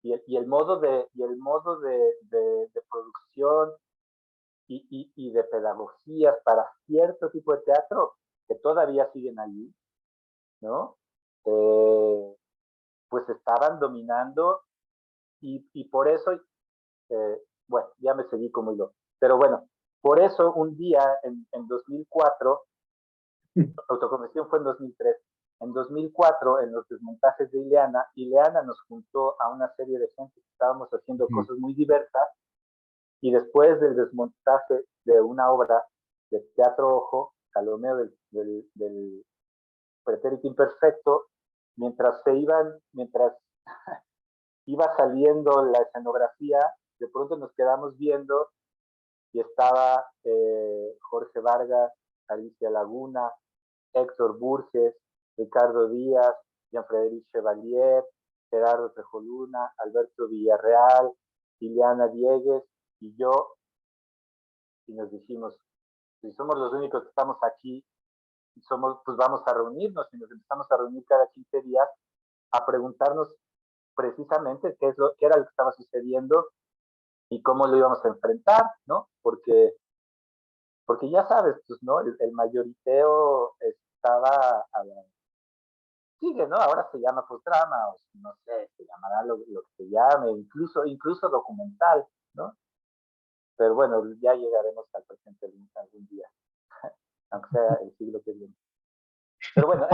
Y el modo de producción y de pedagogías para cierto tipo de teatro que todavía siguen allí, ¿no? Pues estaban dominando y por eso, bueno, ya me seguí como hilo, pero bueno, por eso un día en 2004, autoconversión fue en 2003, en 2004, en los desmontajes de Ileana nos juntó a una serie de gente que estábamos haciendo cosas muy diversas y después del desmontaje de una obra de Teatro Ojo, Salomeo del Pretérito Imperfecto, mientras iba saliendo la escenografía, de pronto nos quedamos viendo y estaba Jorge Vargas, Alicia Laguna, Héctor Burges, Ricardo Díaz, Jean-Frédéric Chevalier, Gerardo Trejoluna, Alberto Villarreal, Liliana Diegues y yo, y nos dijimos, si somos los únicos que estamos aquí, pues vamos a reunirnos, y nos empezamos a reunir cada 15 días a preguntarnos precisamente qué era lo que estaba sucediendo y cómo lo íbamos a enfrentar, ¿no? Porque ya sabes, pues, ¿no? El mayoriteo estaba sigue, ¿no? Ahora se llama postdrama, o no sé, se llamará lo que se llame, incluso documental, ¿no? Pero bueno, ya llegaremos al presente algún día, aunque sea el siglo que viene. Pero bueno,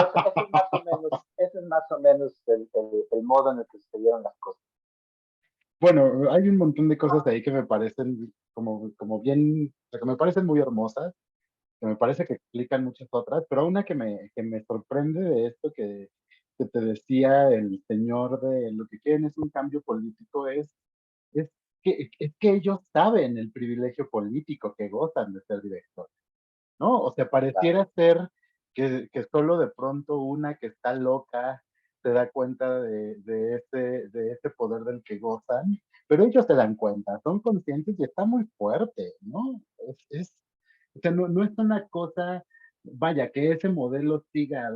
ese es más o menos el modo en el que sucedieron las cosas. Bueno, hay un montón de cosas ahí que me parecen como bien, o sea, que me parecen muy hermosas, que me parece que explican muchas otras, pero una que me sorprende de esto que te decía el señor de lo que quieren es un cambio político es es que ellos saben el privilegio político que gozan de ser directores, ¿no? O sea, Claro. pareciera ser que solo de pronto una que está loca se da cuenta de ese poder del que gozan, pero ellos se dan cuenta, son conscientes y está muy fuerte, ¿no? O sea, no es una cosa, vaya, que ese modelo siga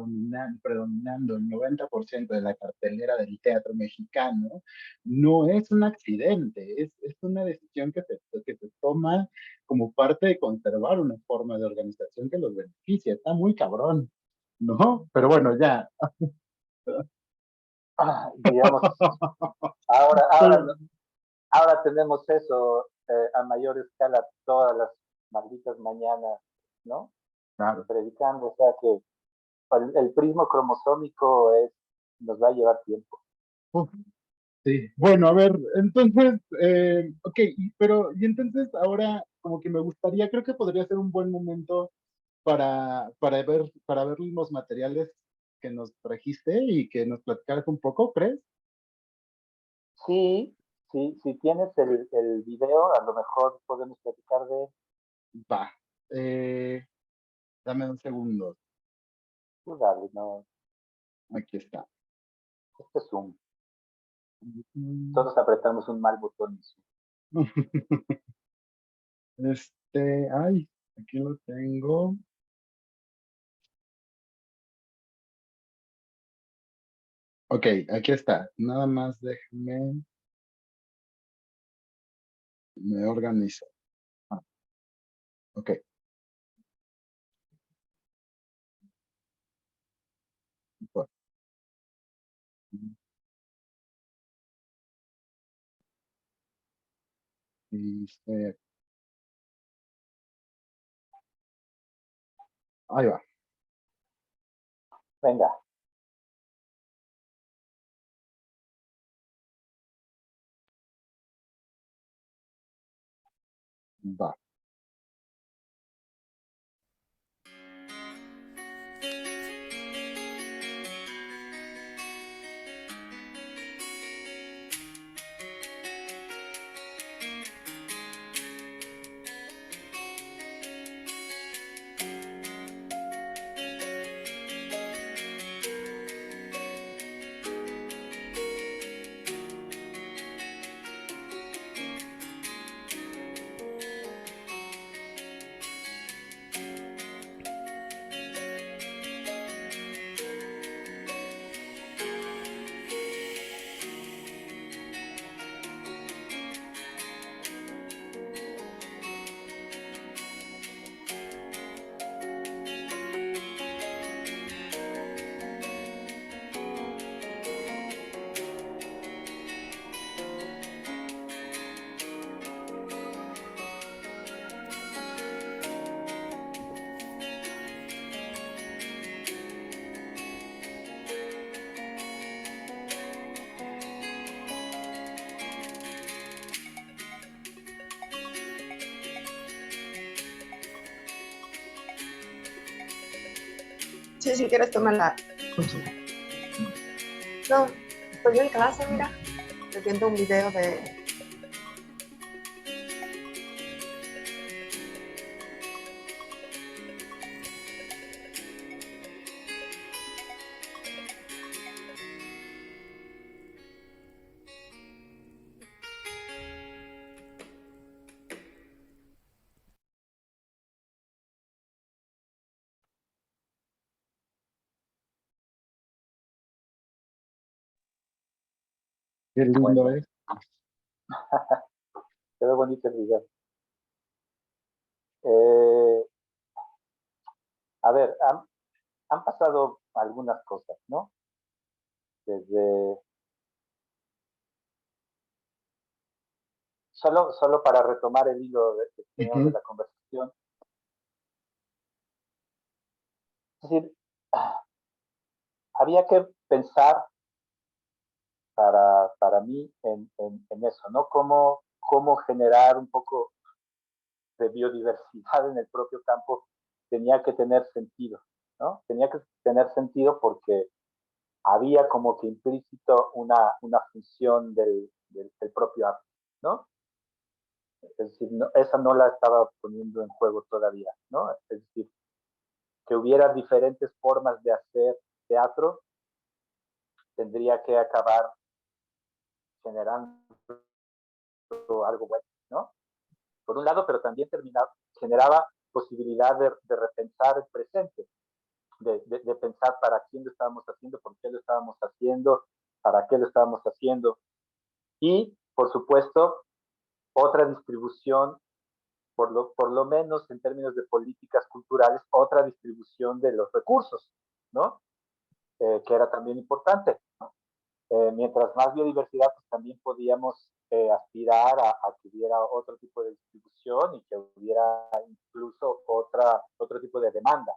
predominando el 90% de la cartelera del teatro mexicano, no es un accidente, es una decisión que se toma como parte de conservar una forma de organización que los beneficia. Está muy cabrón, ¿no? Pero bueno, ya. Digamos, ahora, ahora, ahora tenemos eso a mayor escala todas las malditas mañanas, ¿no? Claro. Predicando, o sea que el prismo cromosómico nos va a llevar tiempo. Uf, sí. Bueno, a ver, entonces, ok, y entonces ahora como que me gustaría, creo que podría ser un buen momento para ver los materiales que nos trajiste y que nos platicaras un poco, ¿crees? Sí, sí, si tienes el video, a lo mejor podemos platicar de Va. Eh, Dame un segundo. pues, dale, no, Aquí está. este es Zoom. Mm. Todos apretamos un mal botón en Zoom. Ay, aquí lo tengo. Ok, aquí está. Nada más me organizo. Ah, ok. Bueno, dice- ahí va, Venga, va. Sí, si quieres tomar la consulta. No, estoy en casa, mira, estoy viendo un video Qué lindo Bueno, es. quedó bonito el video. Eh, a ver, han pasado algunas cosas, ¿no? Desde, solo para retomar el hilo que teníamos de Ujú, la conversación, es decir, había que pensar para mí en eso, ¿no? Cómo generar un poco de biodiversidad en el propio campo tenía que tener sentido, ¿no? Tenía que tener sentido porque había como que implícito una función del propio arte, ¿no? Es decir, no, esa no la estaba poniendo en juego todavía, ¿no? Es decir, que hubiera diferentes formas de hacer teatro tendría que acabar generando algo bueno, ¿no? Por un lado, pero también generaba posibilidad de repensar el presente, de pensar para quién lo estábamos haciendo, por qué lo estábamos haciendo, para qué lo estábamos haciendo. Y, por supuesto, otra distribución, por lo menos en términos de políticas culturales, otra distribución de los recursos, ¿no? Que era también importante. Mientras más biodiversidad, pues también podíamos aspirar a que hubiera otro tipo de distribución y que hubiera incluso otro tipo de demanda,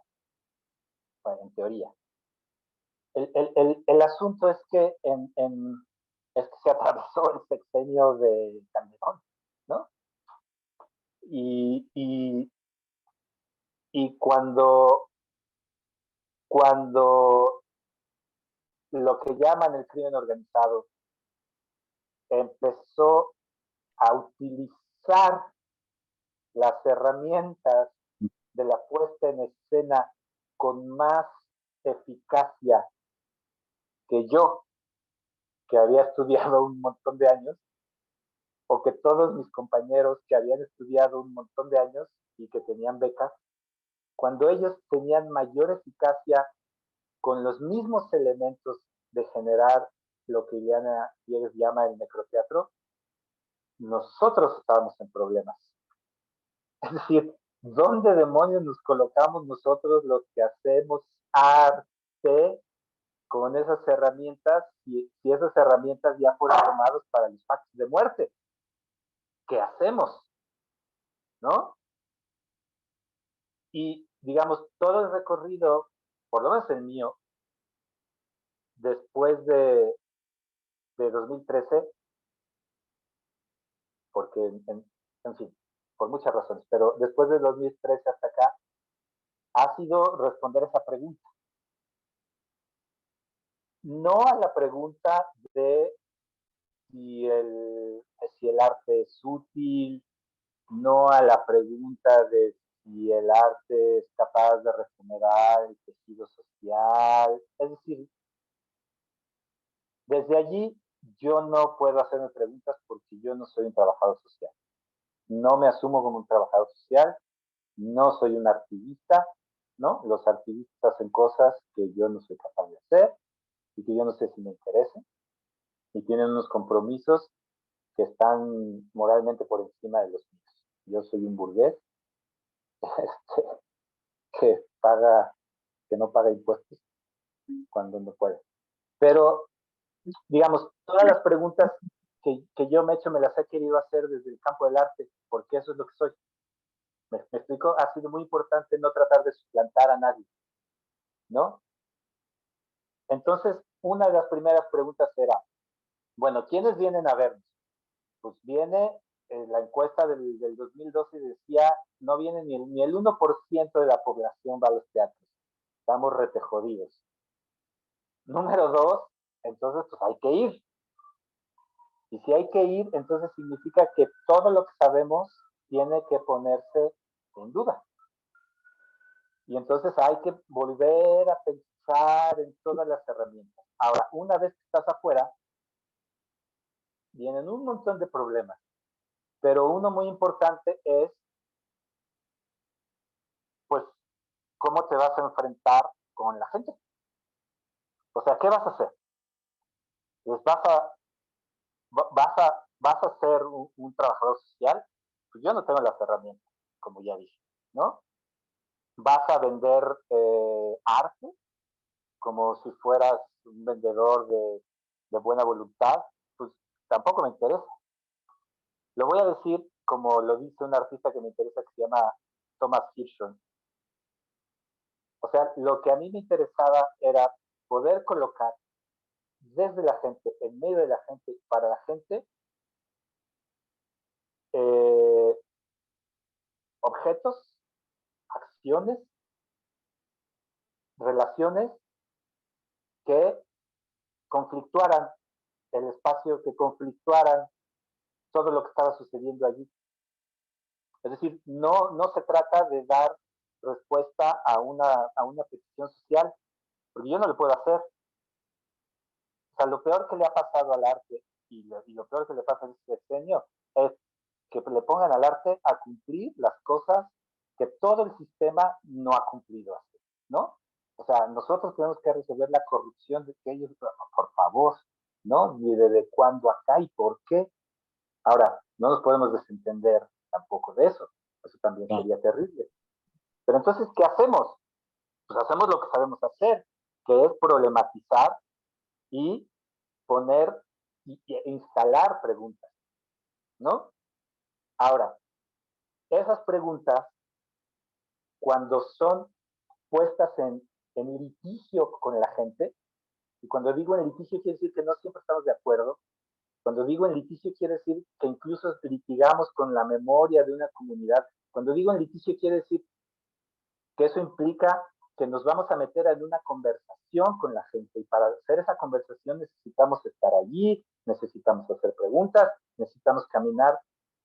bueno, en teoría. El asunto es que, es que se atravesó el sexenio de Calderón, ¿no? Y, y, y cuando lo que llaman el crimen organizado empezó a utilizar las herramientas de la puesta en escena con más eficacia que yo, que había estudiado un montón de años, o que todos mis compañeros que habían estudiado un montón de años y que tenían becas, cuando ellos tenían mayor eficacia con los mismos elementos de generar lo que Ileana Pérez llama el necroteatro, nosotros estábamos en problemas. Es decir, ¿dónde demonios nos colocamos nosotros los que hacemos arte con esas herramientas si esas herramientas ya fueron tomadas para los actos de muerte? ¿Qué hacemos? ¿No? Y digamos, todo el recorrido, por lo menos el mío, después de 2013, porque en fin, por muchas razones, pero después de 2013 hasta acá, ha sido responder esa pregunta. No a la pregunta de si el arte es útil, no a la pregunta de si el arte es capaz de regenerar el tejido social. Es decir, desde allí yo no puedo hacerme preguntas porque yo no soy un trabajador social. No me asumo como un trabajador social, no soy un activista, ¿no? Los activistas hacen cosas que yo no soy capaz de hacer y que yo no sé si me interesan y tienen unos compromisos que están moralmente por encima de los míos. Yo soy un burgués que paga, que no paga impuestos cuando no puede. Pero, digamos, todas las preguntas que yo me he hecho me las he querido hacer desde el campo del arte, porque eso es lo que soy. Me explico, ha sido muy importante no tratar de suplantar a nadie, ¿no? Entonces, una de las primeras preguntas era, bueno, ¿quiénes vienen a vernos? Pues viene la encuesta del 2012 decía, no viene ni el 1% de la población va a los teatros. Estamos retejodidos. Número dos, entonces pues hay que ir. Y si hay que ir, entonces significa que todo lo que sabemos tiene que ponerse en duda. Y entonces hay que volver a pensar en todas las herramientas. Ahora, una vez que estás afuera, vienen un montón de problemas. Pero uno muy importante es, pues, cómo te vas a enfrentar con la gente. O sea, ¿qué vas a hacer? ¿Les vas a vas a ser un trabajador social, pues yo no tengo las herramientas, como ya dije, ¿no? Vas a vender arte, como si fueras un vendedor de buena voluntad, pues tampoco me interesa. Lo voy a decir como lo dice un artista que me interesa que se llama Thomas Hirschhorn. O sea, lo que a mí me interesaba era poder colocar desde la gente, en medio de la gente, para la gente, eh, objetos, acciones, relaciones que conflictuaran el espacio, que conflictuaran todo lo que estaba sucediendo allí. Es decir, no se trata de dar respuesta a una petición social, porque yo no lo puedo hacer. O sea, lo peor que le ha pasado al arte y lo peor que le pasa a este sexenio es que le pongan al arte a cumplir las cosas que todo el sistema no ha cumplido así, ¿no? O sea, nosotros tenemos que resolver la corrupción de que ellos, por favor, ¿no? Ni desde cuándo acá y por qué. Ahora, no nos podemos desentender tampoco de eso. Eso también sería terrible. Pero entonces, ¿qué hacemos? Pues hacemos lo que sabemos hacer, que es problematizar y poner e instalar preguntas, ¿no? Ahora, esas preguntas, cuando son puestas en litigio con la gente, y cuando digo en litigio quiere decir que no siempre estamos de acuerdo, cuando digo en litigio quiere decir que incluso litigamos con la memoria de una comunidad, cuando digo en litigio quiere decir que eso implica que nos vamos a meter en una conversación con la gente y para hacer esa conversación necesitamos estar allí, necesitamos hacer preguntas, necesitamos caminar.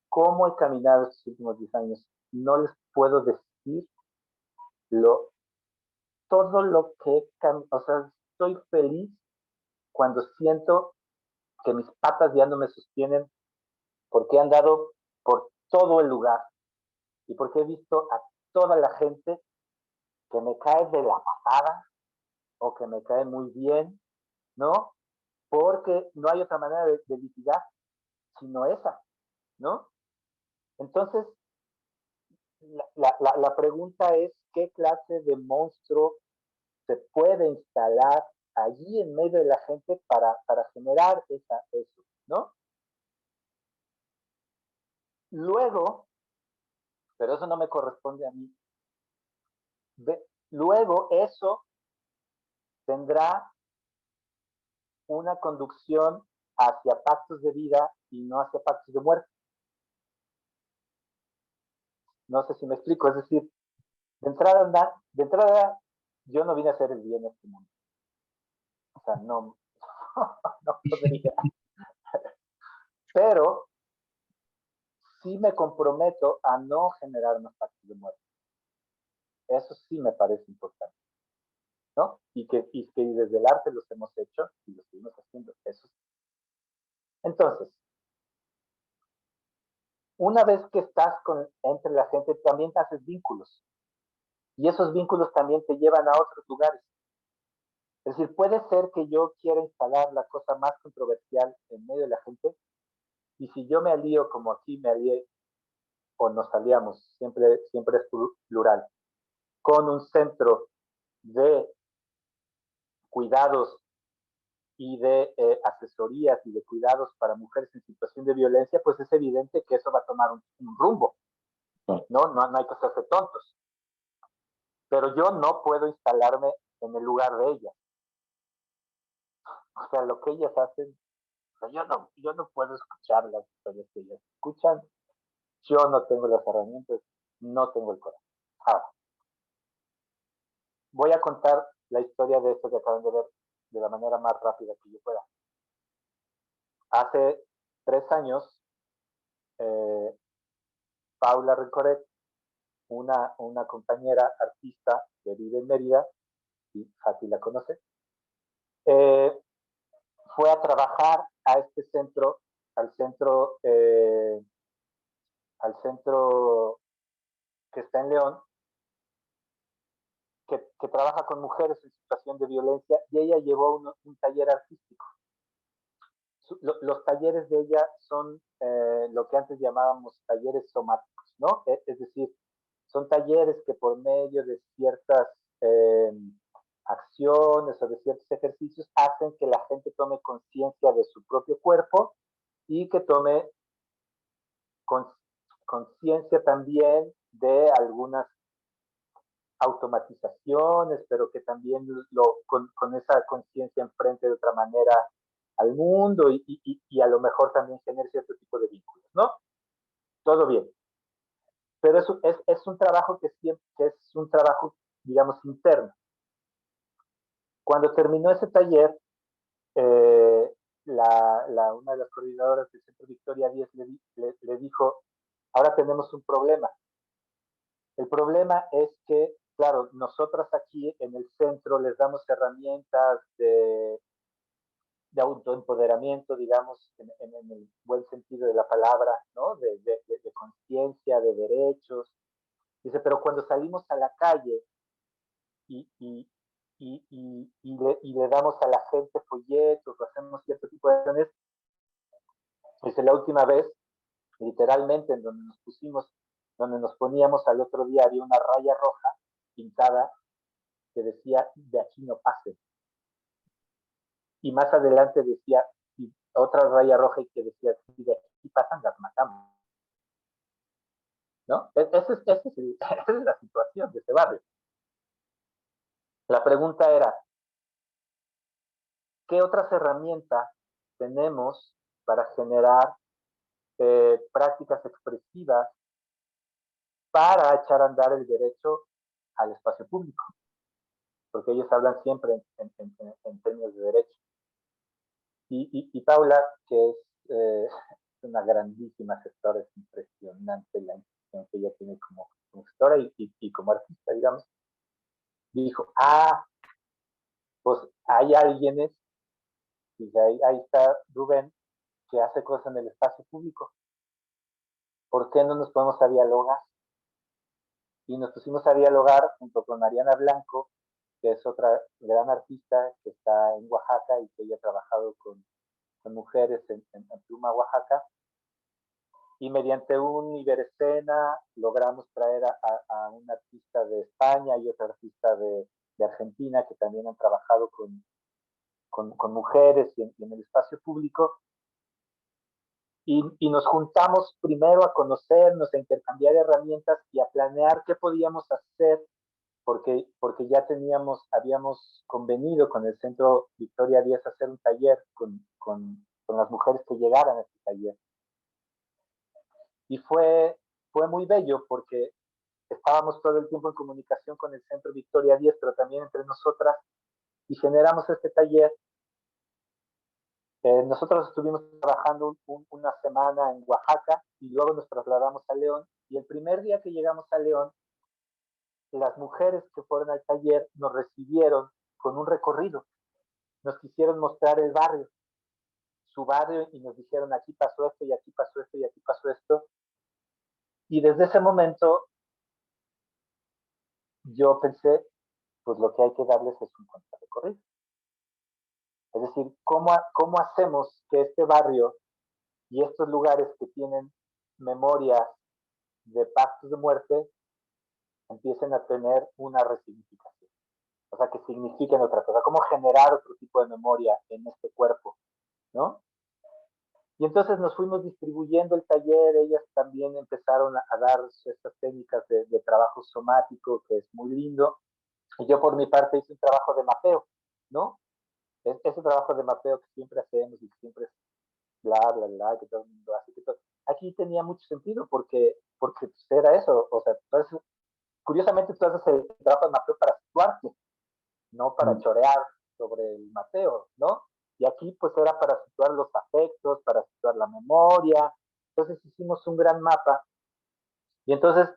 ¿Cómo he caminado estos últimos 10 años? No les puedo decir todo lo que he caminado. O sea, estoy feliz cuando siento que mis patas ya no me sostienen porque he andado por todo el lugar y porque he visto a toda la gente que me cae de la patada o que me cae muy bien, ¿no? Porque no hay otra manera de litigar sino esa, ¿no? Entonces, la pregunta es, ¿qué clase de monstruo se puede instalar allí en medio de la gente para generar eso, ¿no? Luego, pero eso no me corresponde a mí, luego eso tendrá una conducción hacia pactos de vida y no hacia pactos de muerte. No sé si me explico, es decir, de entrada yo no vine a hacer el bien en este mundo. O sea, no, no podría. Pero sí me comprometo a no generar más pactos de muerte. Eso sí me parece importante, ¿no? Y que desde el arte los hemos hecho y lo seguimos haciendo. Eso sí. Entonces, una vez que estás entre la gente, también te haces vínculos. Y esos vínculos también te llevan a otros lugares. Es decir, puede ser que yo quiera instalar la cosa más controversial en medio de la gente, y si yo me alío como aquí me alié, o nos aliamos, siempre es plural, con un centro de cuidados y de asesorías y de cuidados para mujeres en situación de violencia, pues es evidente que eso va a tomar un rumbo. No hay que hacerse tontos. Pero yo no puedo instalarme en el lugar de ellas. O sea, lo que ellas hacen, o sea, yo no puedo escuchar las historias que ellas escuchan. Yo no tengo las herramientas, no tengo el corazón. Ahora, voy a contar la historia de esto que acaban de ver de la manera más rápida que yo pueda. Hace 3 años, Paula Rencoret, una compañera artista que vive en Mérida, y Fati la conoce, fue a trabajar a este centro, al centro, al centro que está en León, que trabaja con mujeres en situación de violencia, y ella llevó un taller artístico. los talleres de ella son lo que antes llamábamos talleres somáticos, ¿no? Es decir, son talleres que por medio de ciertas acciones o de ciertos ejercicios hacen que la gente tome conciencia de su propio cuerpo y que tome conciencia también de algunas automatizaciones, pero que también con esa conciencia enfrente de otra manera al mundo y a lo mejor también genere cierto tipo de vínculos, ¿no? Todo bien. Pero es un trabajo que siempre es un trabajo, digamos, interno. Cuando terminó ese taller, una de las coordinadoras del Centro Victoria 10 le dijo, ahora tenemos un problema. El problema es que, claro, nosotras aquí en el centro les damos herramientas de autoempoderamiento, digamos, en el buen sentido de la palabra, ¿no? De conciencia, de derechos. Dice, pero cuando salimos a la calle y, y, y le damos a la gente folletos o hacemos cierto tipo de acciones, dice, la última vez, literalmente, en donde nos poníamos al otro día, había una raya roja pintada que decía, de aquí no pase. Y más adelante decía, y otra raya roja que decía, si de aquí pasan, las matamos. ¿No? Esa es la situación de ese barrio. La pregunta era, ¿qué otras herramientas tenemos para generar prácticas expresivas para echar a andar el derecho al espacio público? Porque ellos hablan siempre en términos de derecho. Y Paula, que es una grandísima gestora, es impresionante la intención que ella tiene como gestora y como artista, digamos, dijo, pues hay alguienes, y ahí está Rubén, que hace cosas en el espacio público. ¿Por qué no nos podemos a dialogar? Y nos pusimos a dialogar junto con Mariana Blanco, que es otra gran artista que está en Oaxaca y que ella ha trabajado con mujeres en Pluma, Oaxaca. Y mediante un Iberescena logramos traer a un artista de España y otro artista de Argentina que también han trabajado con mujeres y en el espacio público. Y nos juntamos primero a conocernos, a intercambiar herramientas y a planear qué podíamos hacer, porque ya habíamos convenido con el Centro Victoria 10 hacer un taller con las mujeres que llegaran a este taller. Y fue muy bello porque estábamos todo el tiempo en comunicación con el Centro Victoria 10, pero también entre nosotras, y generamos este taller. Nosotros estuvimos trabajando una semana en Oaxaca y luego nos trasladamos a León. Y el primer día que llegamos a León, las mujeres que fueron al taller nos recibieron con un recorrido. Nos quisieron mostrar el barrio, su barrio, y nos dijeron, aquí pasó esto, y aquí pasó esto, y aquí pasó esto. Y desde ese momento yo pensé, pues lo que hay que darles es un contrarrecorrido. Es decir, ¿cómo hacemos que este barrio y estos lugares que tienen memorias de pactos de muerte empiecen a tener una resignificación? O sea, que signifiquen otra cosa. ¿Cómo generar otro tipo de memoria en este cuerpo? ¿No? Y entonces nos fuimos distribuyendo el taller, ellas también empezaron a dar estas técnicas de trabajo somático, que es muy lindo. Y yo por mi parte hice un trabajo de mapeo, ¿no? Ese trabajo de mapeo que siempre hacemos y que siempre es bla, bla, bla, que todo el mundo hace. Que todo. Aquí tenía mucho sentido porque pues era eso. O sea, entonces, curiosamente tú haces el trabajo de mapeo para situarte, no para chorear sobre el mapeo, ¿no? Y aquí pues era para situar los afectos, para situar la memoria. Entonces hicimos un gran mapa y entonces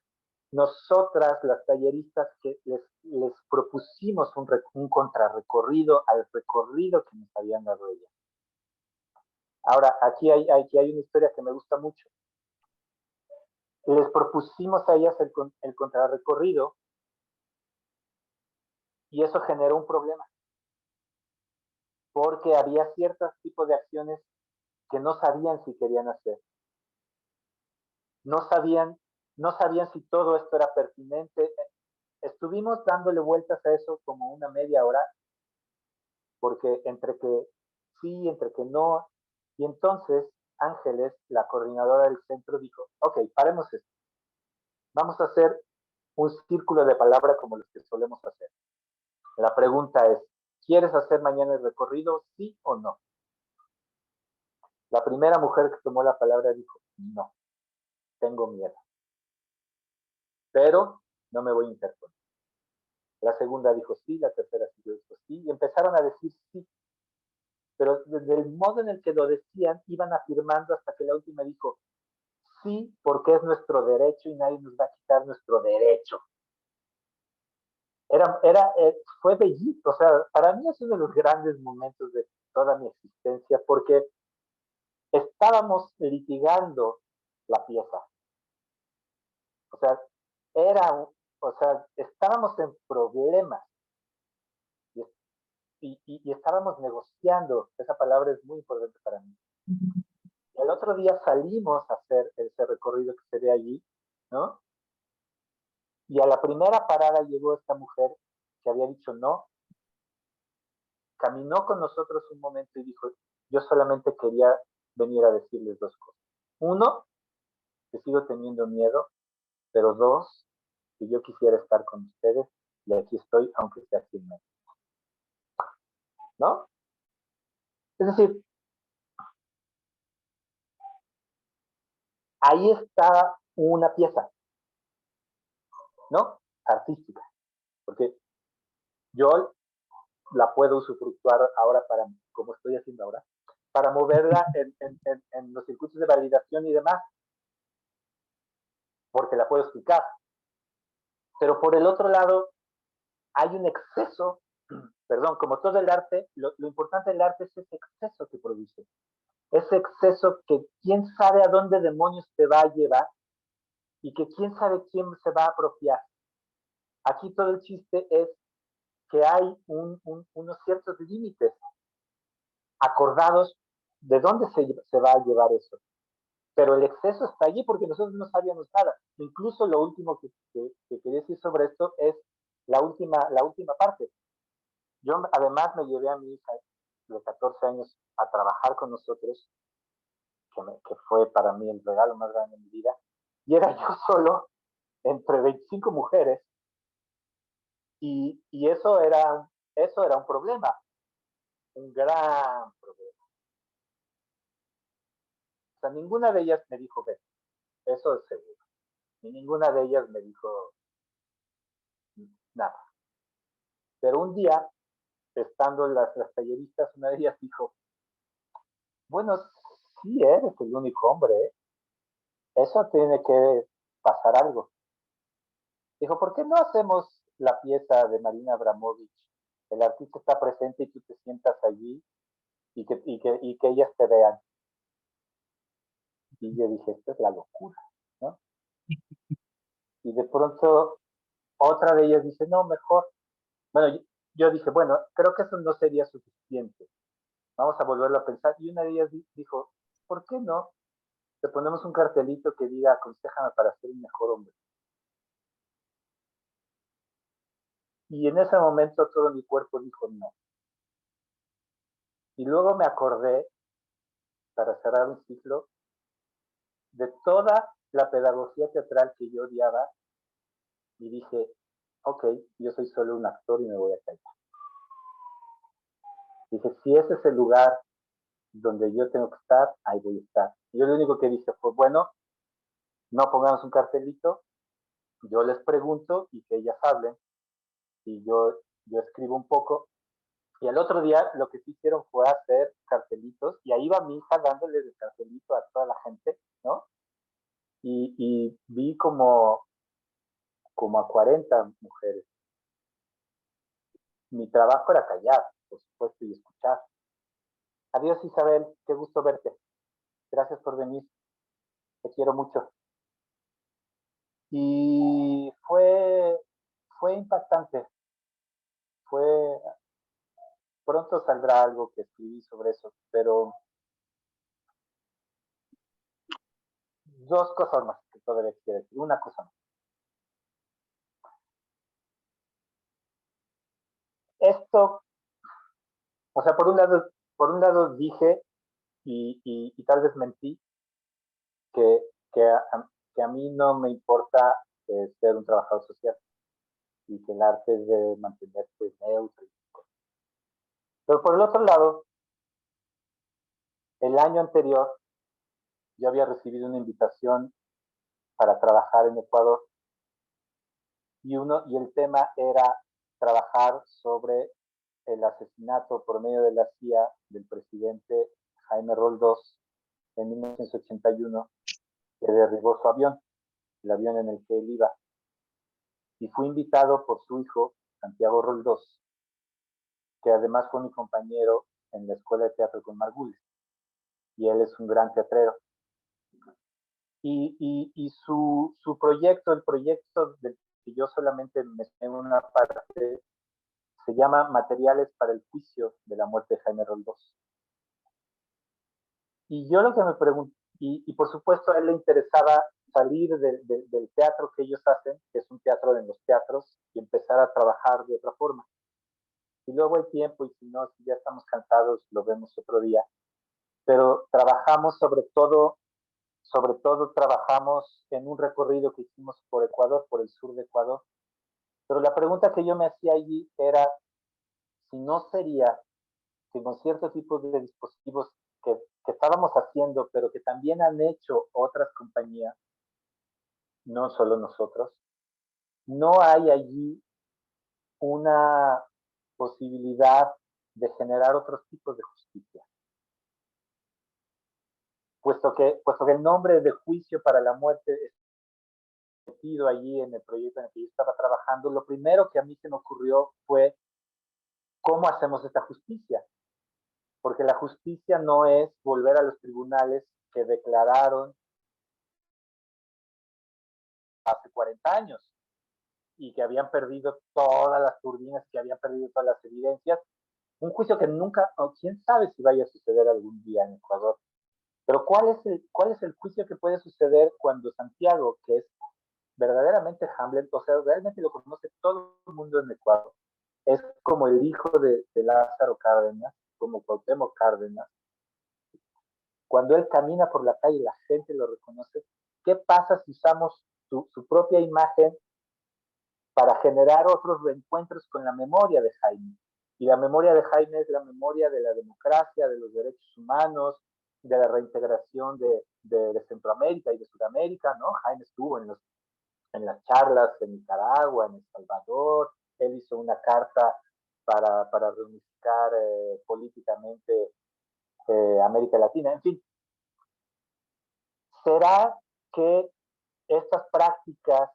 nosotras, las talleristas, que les propusimos un contrarrecorrido al recorrido que nos habían dado ellas. Ahora, aquí hay una historia que me gusta mucho. Les propusimos a ellas el contrarrecorrido y eso generó un problema, porque había ciertos tipos de acciones que no sabían si querían hacer. No sabían, no sabían si todo esto era pertinente. Estuvimos dándole vueltas a eso como una media hora, porque entre que sí, entre que no. Y entonces Ángeles, la coordinadora del centro, dijo, ok, paremos esto. Vamos a hacer un círculo de palabra como los que solemos hacer. La pregunta es, ¿quieres hacer mañana el recorrido, sí o no? La primera mujer que tomó la palabra dijo, no, tengo miedo, pero no me voy a interponer. La segunda dijo sí, la tercera dijo sí, y empezaron a decir sí, pero desde el modo en el que lo decían, iban afirmando hasta que la última dijo sí, porque es nuestro derecho y nadie nos va a quitar nuestro derecho. Fue bellito, o sea, para mí es uno de los grandes momentos de toda mi existencia, porque estábamos litigando la pieza. O sea, estábamos en problemas y estábamos negociando. Esa palabra es muy importante para mí. El otro día salimos a hacer ese recorrido que se ve allí, ¿no? Y a la primera parada llegó esta mujer que había dicho no, caminó con nosotros un momento y dijo, yo solamente quería venir a decirles dos cosas. Uno, que sigo teniendo miedo, pero dos, que yo quisiera estar con ustedes y aquí estoy, aunque sea sin mí. ¿No? Es decir, ahí está una pieza, ¿no? Artística, porque yo la puedo usufructuar ahora para, como estoy haciendo ahora, para moverla en los circuitos de validación y demás, porque la puedo explicar. Pero por el otro lado, hay un exceso, perdón, como todo el arte, lo importante del arte es ese exceso que produce. Ese exceso que quién sabe a dónde demonios te va a llevar y que quién sabe quién se va a apropiar. Aquí todo el chiste es que hay unos ciertos límites acordados de dónde se va a llevar eso. Pero el exceso está allí porque nosotros no sabíamos nada. Incluso lo último que quería decir sobre esto es la última parte. Yo además me llevé a mi hija de 14 años a trabajar con nosotros, que fue para mí el regalo más grande de mi vida, y era yo solo entre 25 mujeres, y eso era un problema, un gran problema. O sea, ninguna de ellas me dijo, ven, eso es seguro. Y ninguna de ellas me dijo nada. Pero un día, estando las talleristas, una de ellas dijo, bueno, sí eres el único hombre, ¿eh? Eso tiene que pasar algo. Dijo, ¿por qué no hacemos la pieza de Marina Abramovich? El artista está presente y tú te sientas allí y que ellas te vean. Y yo dije, esto es la locura, ¿no? Y de pronto otra de ellas dice, no, mejor. Bueno, yo dije, bueno, creo que eso no sería suficiente. Vamos a volverlo a pensar. Y una de ellas dijo, ¿por qué no? Le ponemos un cartelito que diga, aconséjame para ser un mejor hombre. Y en ese momento todo mi cuerpo dijo no. Y luego me acordé, para cerrar un ciclo, de toda la pedagogía teatral que yo odiaba y dije, ok, yo soy solo un actor y me voy a callar. Dije, si ese es el lugar donde yo tengo que estar, ahí voy a estar. Y yo lo único que dije fue, bueno, no pongamos un cartelito, yo les pregunto y que ellas hablen y yo escribo un poco. Y el otro día lo que sí hicieron fue hacer cartelitos y ahí va mi hija dándole el cartelito a toda la gente, ¿no? Y vi como a 40 mujeres. Mi trabajo era callar, por supuesto, y escuchar. Adiós, Isabel, qué gusto verte. Gracias por venir, te quiero mucho. Y fue impactante, pronto saldrá algo que escribí sobre eso, pero dos cosas más que todavía quiero decir. Una cosa más. Esto, o sea, por un lado dije, y tal vez mentí, que, que, a, que a mí no me importa ser un trabajador social y que el arte es de mantenerse neutro. Pero por el otro lado, el año anterior yo había recibido una invitación para trabajar en Ecuador y el tema era trabajar sobre el asesinato por medio de la CIA del presidente Jaime Roldós en 1981, que derribó su avión, el avión en el que él iba. Y fui invitado por su hijo, Santiago Roldós, que además fue mi compañero en la Escuela de Teatro con Margulis. Y él es un gran teatrero. Y su proyecto, el proyecto del que yo solamente me en una parte, se llama Materiales para el juicio de la muerte de Jaime Roldós. Y yo lo que me pregunto, y por supuesto a él le interesaba salir del teatro que ellos hacen, que es un teatro de los teatros, y empezar a trabajar de otra forma. Y luego el tiempo, y si no, si ya estamos cansados, lo vemos otro día. Pero trabajamos sobre todo trabajamos en un recorrido que hicimos por Ecuador, por el sur de Ecuador. Pero la pregunta que yo me hacía allí era si no sería que con ciertos tipos de dispositivos que estábamos haciendo, pero que también han hecho otras compañías, no solo nosotros, no hay allí una posibilidad de generar otros tipos de justicia. Puesto que el nombre de juicio para la muerte es metido allí en el proyecto en el que yo estaba trabajando, lo primero que a mí se me ocurrió fue cómo hacemos esta justicia. Porque la justicia no es volver a los tribunales que declararon hace 40 años y que habían perdido todas las turbinas, que habían perdido todas las evidencias. Un juicio que nunca, o quién sabe si vaya a suceder algún día en Ecuador. Pero ¿cuál es el juicio que puede suceder cuando Santiago, que es verdaderamente Hamlet, o sea, realmente lo conoce todo el mundo en Ecuador, es como el hijo de Lázaro Cárdenas, como Cuauhtémoc Cárdenas? Cuando él camina por la calle y la gente lo reconoce, ¿qué pasa si usamos su propia imagen para generar otros reencuentros con la memoria de Jaime? Y la memoria de Jaime es la memoria de la democracia, de los derechos humanos, de la reintegración de Centroamérica y de Sudamérica, ¿no? Jaime estuvo en las charlas en Nicaragua, en El Salvador, él hizo una carta para reunificar políticamente América Latina, en fin. ¿Será que estas prácticas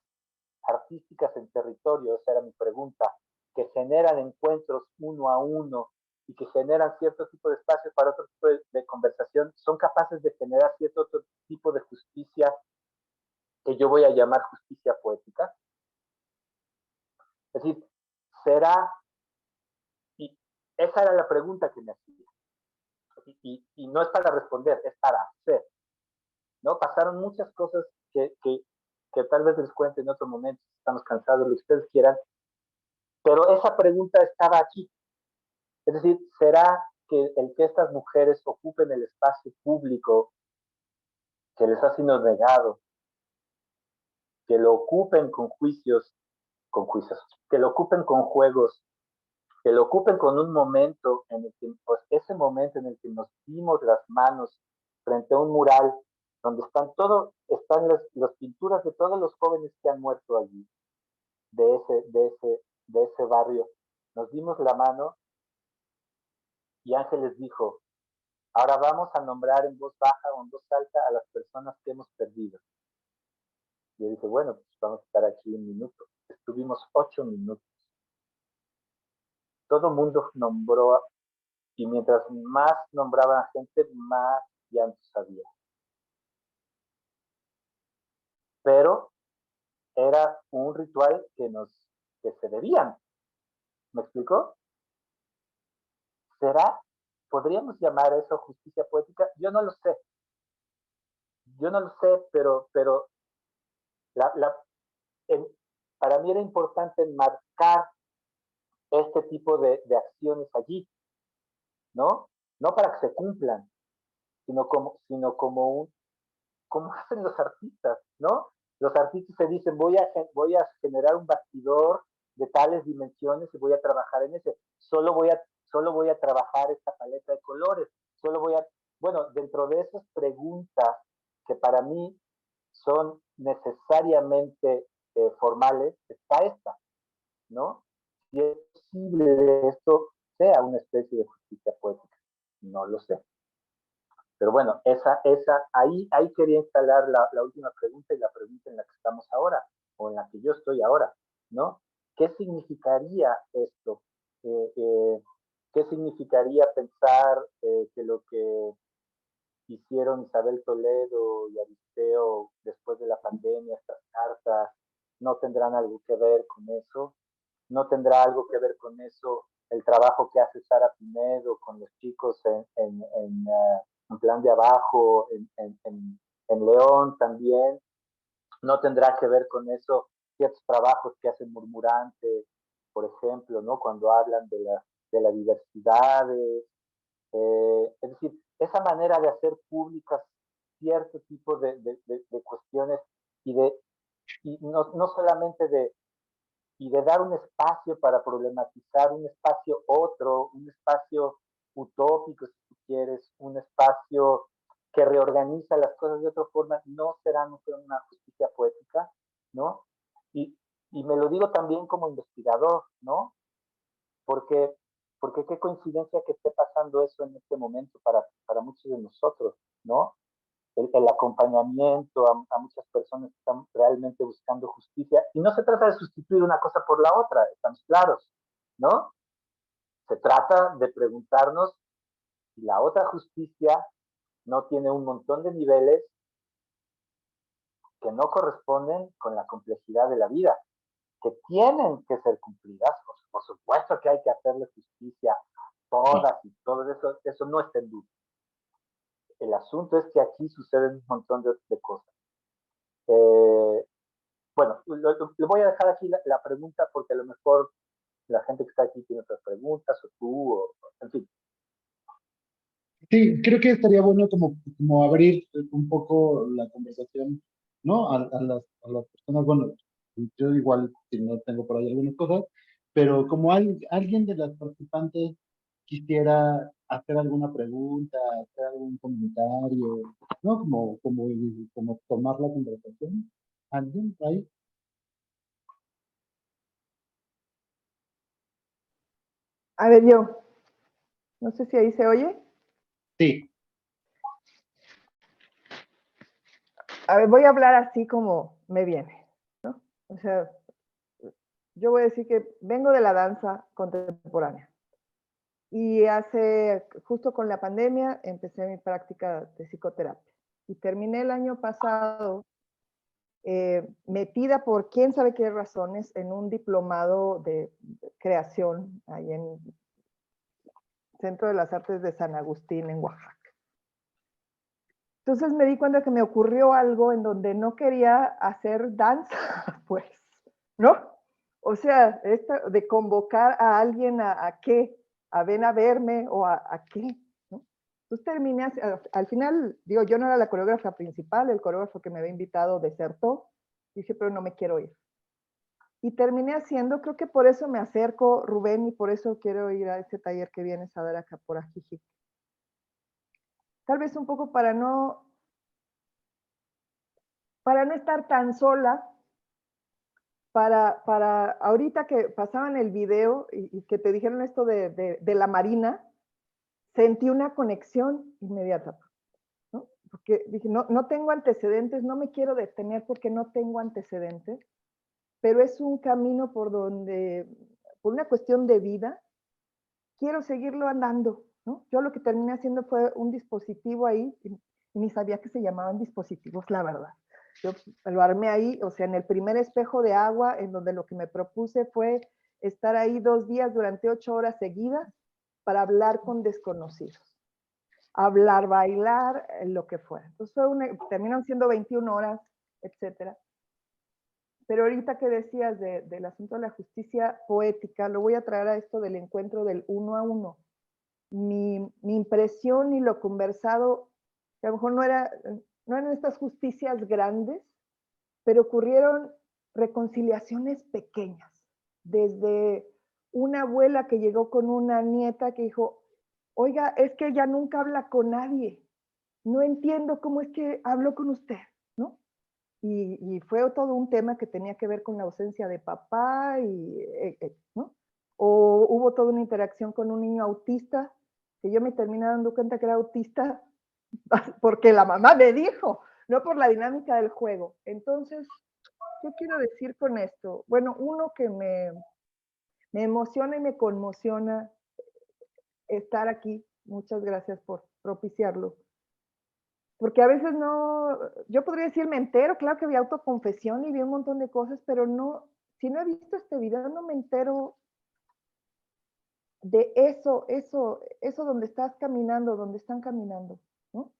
artísticas en territorio, esa era mi pregunta, que generan encuentros uno a uno y que generan cierto tipo de espacio para otro tipo de conversación, son capaces de generar cierto otro tipo de justicia que yo voy a llamar justicia poética? Es decir, será, y esa era la pregunta que me hacía, y no es para responder, es para hacer, ¿no? Pasaron muchas cosas que tal vez les cuente en otro momento, estamos cansados, lo que ustedes quieran, pero esa pregunta estaba aquí. Es decir, ¿será que el que estas mujeres ocupen el espacio público que les ha sido negado, que lo ocupen con juicios, que lo ocupen con juegos, que lo ocupen con un momento en el que, pues, ese momento en el que nos dimos las manos frente a un mural donde están las pinturas de todos los jóvenes que han muerto allí, de ese barrio. Nos dimos la mano y Ángeles dijo, ahora vamos a nombrar en voz baja o en voz alta a las personas que hemos perdido. Y yo dije, bueno, pues vamos a estar aquí un minuto. Estuvimos 8 minutos. Todo el mundo nombró, y mientras más nombraban a gente, más llantos había. Pero era un ritual que se debían. ¿Me explicó? ¿Será? ¿Podríamos llamar eso justicia poética? Yo no lo sé. yo no lo sé, pero la, la, en, para mí era importante enmarcar este tipo de acciones allí, ¿no? No para que se cumplan, sino como hacen los artistas, ¿no? Los artistas se dicen, voy a generar un bastidor de tales dimensiones y voy a trabajar en ese. Solo voy a trabajar esta paleta de colores. Bueno, dentro de esas preguntas que para mí son necesariamente formales, está esta, ¿no? Si es posible que esto sea una especie de justicia poética, no lo sé. Pero bueno, ahí quería instalar la última pregunta y la pregunta en la que estamos ahora, o en la que yo estoy ahora, ¿no? ¿Qué significaría esto? ¿Qué significaría pensar que lo que hicieron Isabel Toledo y Aristeo después de la pandemia, estas cartas, no tendrán algo que ver con eso? ¿No tendrá algo que ver con eso el trabajo que hace Sara Pinedo con los chicos en plan de abajo, en León también? ¿No tendrá que ver con eso ciertos trabajos que hacen Murmurante, por ejemplo, ¿no? Cuando hablan de la diversidad? Es decir, esa manera de hacer públicas cierto tipo de cuestiones y, y no solamente y de dar un espacio para problematizar, un espacio otro, un espacio utópico, si tú quieres, un espacio que reorganiza las cosas de otra forma, no será una justicia poética, ¿no? Y, y me lo digo también como investigador, ¿no? Porque, porque qué coincidencia que esté pasando eso en este momento para muchos de nosotros, ¿no? El acompañamiento a muchas personas que están realmente buscando justicia. Y no se trata de sustituir una cosa por la otra, estamos claros, ¿no? Se trata de preguntarnos si la otra justicia no tiene un montón de niveles que no corresponden con la complejidad de la vida, que tienen que ser cumplidas. Por supuesto que hay que hacerle justicia todas y todo eso no está en duda. El asunto es que aquí suceden un montón de cosas. Bueno, le voy a dejar aquí la pregunta porque a lo mejor la gente que está aquí tiene otras preguntas o tú, en fin. Sí, creo que estaría bueno como abrir un poco la conversación, ¿no? A las personas, bueno, yo igual si no tengo por ahí algunas cosas, pero como alguien de las participantes quisiera hacer alguna pregunta, hacer algún comentario, ¿no? Como tomar la conversación. ¿Alguien ahí? A ver, yo, no sé si ahí se oye. Sí. A ver, voy a hablar así como me viene, ¿no? O sea, yo voy a decir que vengo de la danza contemporánea. Y justo con la pandemia, empecé mi práctica de psicoterapia. Y terminé el año pasado metida por quién sabe qué razones en un diplomado de creación ahí en Centro de las Artes de San Agustín, en Oaxaca. Entonces me di cuenta que me ocurrió algo en donde no quería hacer danza, pues, ¿no? O sea, de convocar a alguien a qué, a ven a verme o a qué, ¿no? Entonces terminé, al final, digo, yo no era la coreógrafa principal, el coreógrafo que me había invitado desertó, dije, pero no me quiero ir. Y terminé haciendo, creo que por eso me acerco, Rubén, y por eso quiero ir a ese taller que vienes a dar acá por Ajijic. Tal vez un poco para no estar tan sola, para ahorita que pasaban el video y que te dijeron esto de la Marina, sentí una conexión inmediata, ¿no? Porque dije, no tengo antecedentes, no me quiero detener porque no tengo antecedentes, pero es un camino por una cuestión de vida, quiero seguirlo andando, ¿no? Yo lo que terminé haciendo fue un dispositivo ahí, y ni sabía que se llamaban dispositivos, la verdad. Yo lo armé ahí, o sea, en el primer espejo de agua, en donde lo que me propuse fue estar ahí 2 días durante 8 horas seguidas para hablar con desconocidos. hablar, bailar, lo que fuera. Entonces terminaron siendo 21 horas, etcétera. Pero ahorita que decías del asunto de la justicia poética, lo voy a traer a esto del encuentro del uno a uno. Mi impresión y lo conversado, que a lo mejor no eran estas justicias grandes, pero ocurrieron reconciliaciones pequeñas. Desde una abuela que llegó con una nieta que dijo, oiga, es que ella nunca habla con nadie. No entiendo cómo es que habló con usted, ¿no? Y fue todo un tema que tenía que ver con la ausencia de papá, ¿no? O hubo toda una interacción con un niño autista, que yo me terminé dando cuenta que era autista porque la mamá me dijo, no por la dinámica del juego. Entonces, ¿qué quiero decir con esto? Bueno, uno que me emociona y me conmociona estar aquí. Muchas gracias por propiciarlo. Porque a veces no, yo podría decir me entero, claro que vi autoconfesión y vi un montón de cosas, pero no, si no he visto este video, no me entero de eso donde estás caminando, donde están caminando, ¿no?